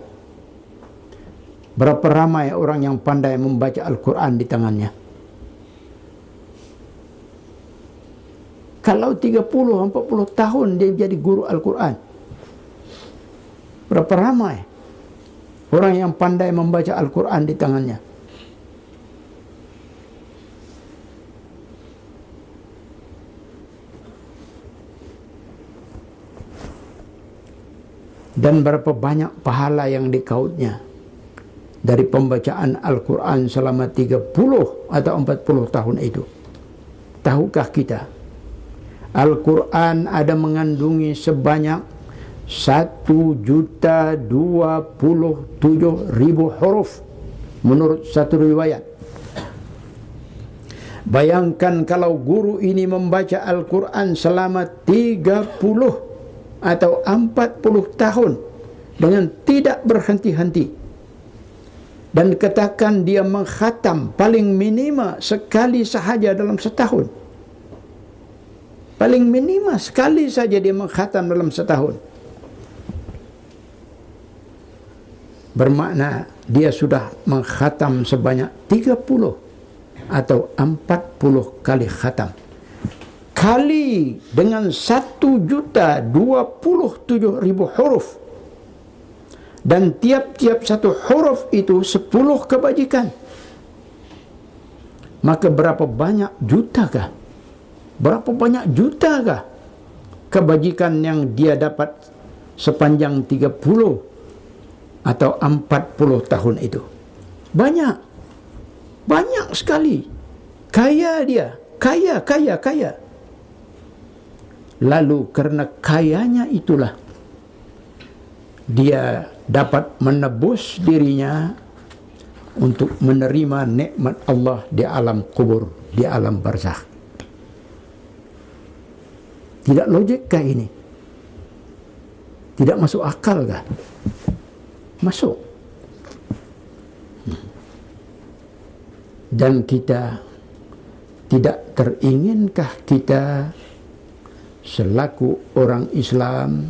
S1: berapa ramai orang yang pandai membaca Al-Quran di tangannya? Kalau 30-40 tahun dia jadi guru Al-Quran, berapa ramai orang yang pandai membaca Al-Quran di tangannya? Dan berapa banyak pahala yang dikautnya dari pembacaan Al-Quran selama 30 atau 40 tahun itu. Tahukah kita Al-Quran ada mengandungi sebanyak 1.027.000 huruf menurut satu riwayat. Bayangkan kalau guru ini membaca Al-Quran selama 30 atau 40 tahun dengan tidak berhenti-henti, dan katakan dia mengkhatam paling minima sekali sahaja dalam setahun. Paling minima sekali saja dia mengkhatam dalam setahun. Bermakna dia sudah mengkhatam sebanyak 30 atau 40 kali khatam. Kali dengan 1.027.000 huruf. Dan tiap-tiap satu huruf itu 10 kebajikan. Maka berapa banyak jutakah? Berapa banyak jutakah kebajikan yang dia dapat sepanjang 30 atau 40 tahun itu? Banyak. Banyak sekali. Kaya dia. Kaya. Lalu karena kayanya itulah dia dapat menebus dirinya untuk menerima nikmat Allah di alam kubur, di alam barzakh. Tidak logikkah ini? Tidak masuk akal kah? Masuk. Dan kita tidak teringinkah kita selaku orang Islam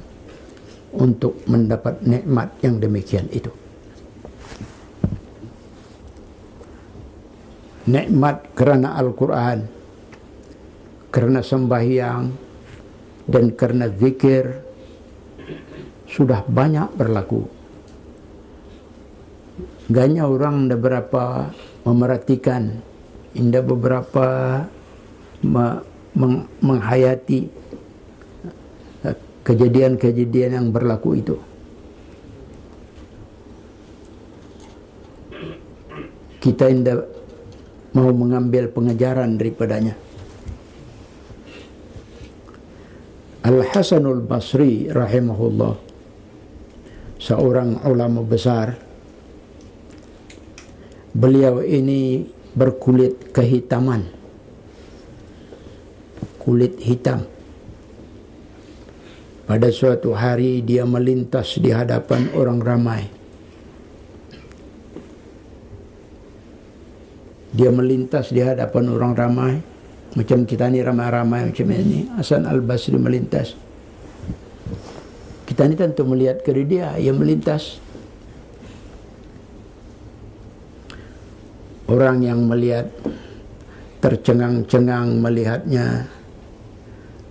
S1: untuk mendapat nikmat yang demikian itu? Nikmat kerana Al-Quran, kerana sembahyang, dan kerana zikir sudah banyak berlaku. Ganya orang dah berapa memerhatikan, indah beberapa menghayati kejadian-kejadian yang berlaku itu. Kita tidak mau mengambil pengajaran daripadanya. Al-Hasanul Basri rahimahullah, seorang ulama besar, beliau ini berkulit kehitaman, kulit hitam. Pada suatu hari dia melintas di hadapan orang ramai. Dia melintas di hadapan orang ramai. Macam kita ni ramai-ramai macam ini. Hasan Al-Basri melintas. Kita ni tentu melihat ke dia, ia melintas. Orang yang melihat tercengang-cengang melihatnya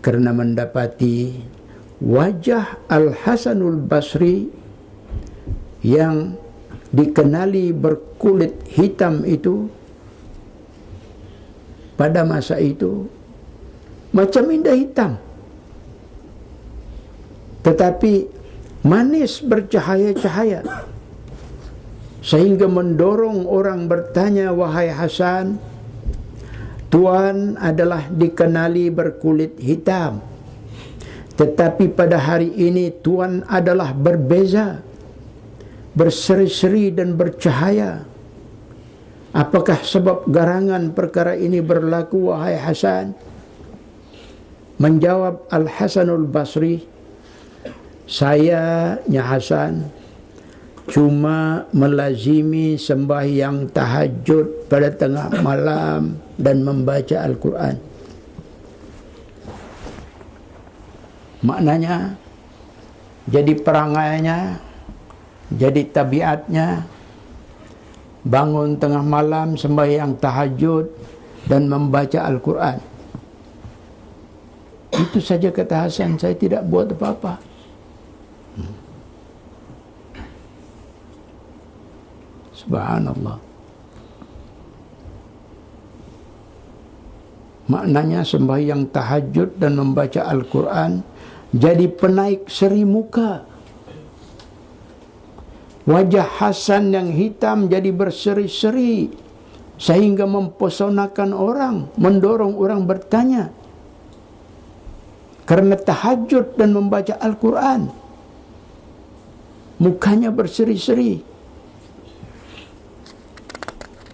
S1: karena mendapati wajah Al-Hasanul Basri yang dikenali berkulit hitam itu pada masa itu macam indah hitam, tetapi manis bercahaya-cahaya, sehingga mendorong orang bertanya, wahai Hasan, Tuan adalah dikenali berkulit hitam, tetapi pada hari ini Tuan adalah berbeza, berseri-seri dan bercahaya. Apakah sebab garangan perkara ini berlaku, wahai Hasan? Menjawab Al-Hasanul Basri, saya, Hasan, cuma melazimi sembahyang tahajud pada tengah malam dan membaca Al-Quran. Maknanya, jadi perangainya, jadi tabiatnya, bangun tengah malam sembahyang tahajud dan membaca Al-Quran. Itu saja kata Hasan, saya tidak buat apa-apa. Subhanallah. Maknanya sembahyang tahajud dan membaca Al-Quran jadi penaik seri muka. Wajah Hasan yang hitam jadi berseri-seri sehingga mempesonakan orang, mendorong orang bertanya karena tahajud dan membaca Al-Quran. Mukanya berseri-seri.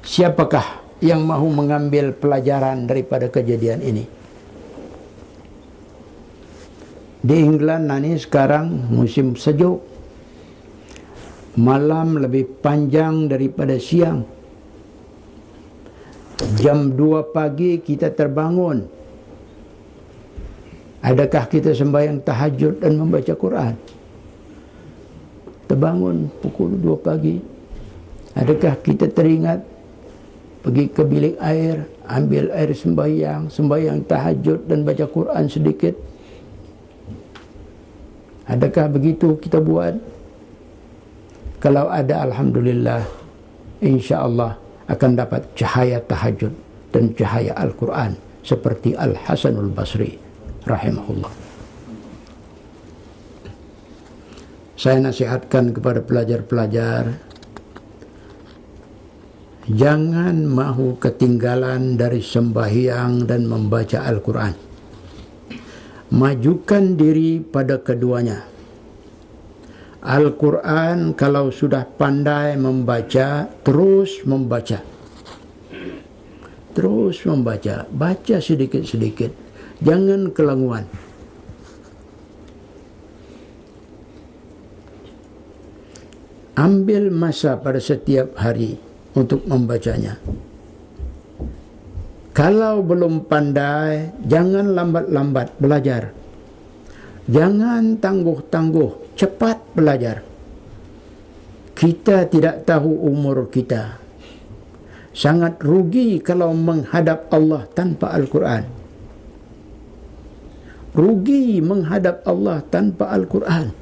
S1: Siapakah yang mahu mengambil pelajaran daripada kejadian ini? Di England ini sekarang musim sejuk. Malam lebih panjang daripada siang. Jam 2 pagi kita terbangun. Adakah kita sembahyang tahajud dan membaca Quran? Terbangun pukul 2 pagi. Adakah kita teringat pergi ke bilik air, ambil air sembahyang tahajud dan baca Quran sedikit? Adakah begitu kita buat? Kalau ada, alhamdulillah, insya-Allah akan dapat cahaya tahajud dan cahaya Al-Quran seperti Al-Hasanul Basri rahimahullah. Saya nasihatkan kepada pelajar-pelajar, jangan mahu ketinggalan dari sembahyang dan membaca Al-Quran. Majukan diri pada keduanya. Al-Quran kalau sudah pandai membaca, terus membaca. Terus membaca. Baca sedikit-sedikit. Jangan kelanguan. Ambil masa pada setiap hari untuk membacanya. Kalau belum pandai, jangan lambat-lambat belajar. Jangan tangguh-tangguh, cepat belajar. Kita tidak tahu umur kita. Sangat rugi kalau menghadap Allah tanpa Al-Quran. Rugi menghadap Allah tanpa Al-Quran.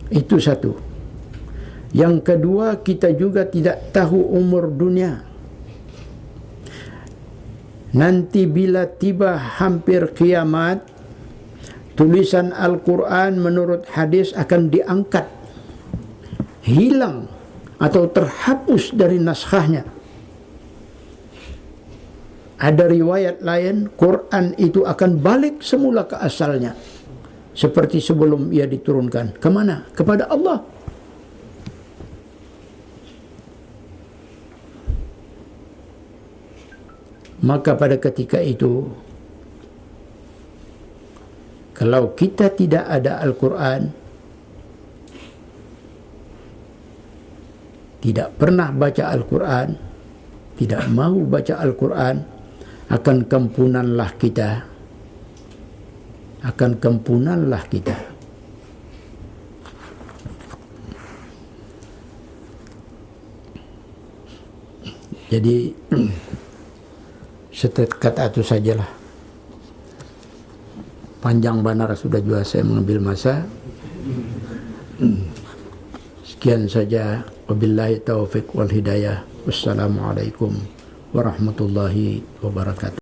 S1: Itu satu. Yang kedua, kita juga tidak tahu umur dunia. Nanti bila tiba hampir kiamat, tulisan Al-Quran menurut hadis akan diangkat, hilang atau terhapus dari naskahnya. Ada riwayat lain, Quran itu akan balik semula ke asalnya, seperti sebelum ia diturunkan. Kemana? Kepada Allah. Maka pada ketika itu, kalau kita tidak ada Al-Quran, tidak pernah baca Al-Quran, tidak mau baca Al-Quran, akan kempunanlah kita. Akan kempunanlah kita. Jadi setekat itu sajalah. Panjang benar sudah juga saya mengambil masa. Sekian saja. Wabillahi taufiq wal hidayah. Wassalamualaikum warahmatullahi wabarakatuh.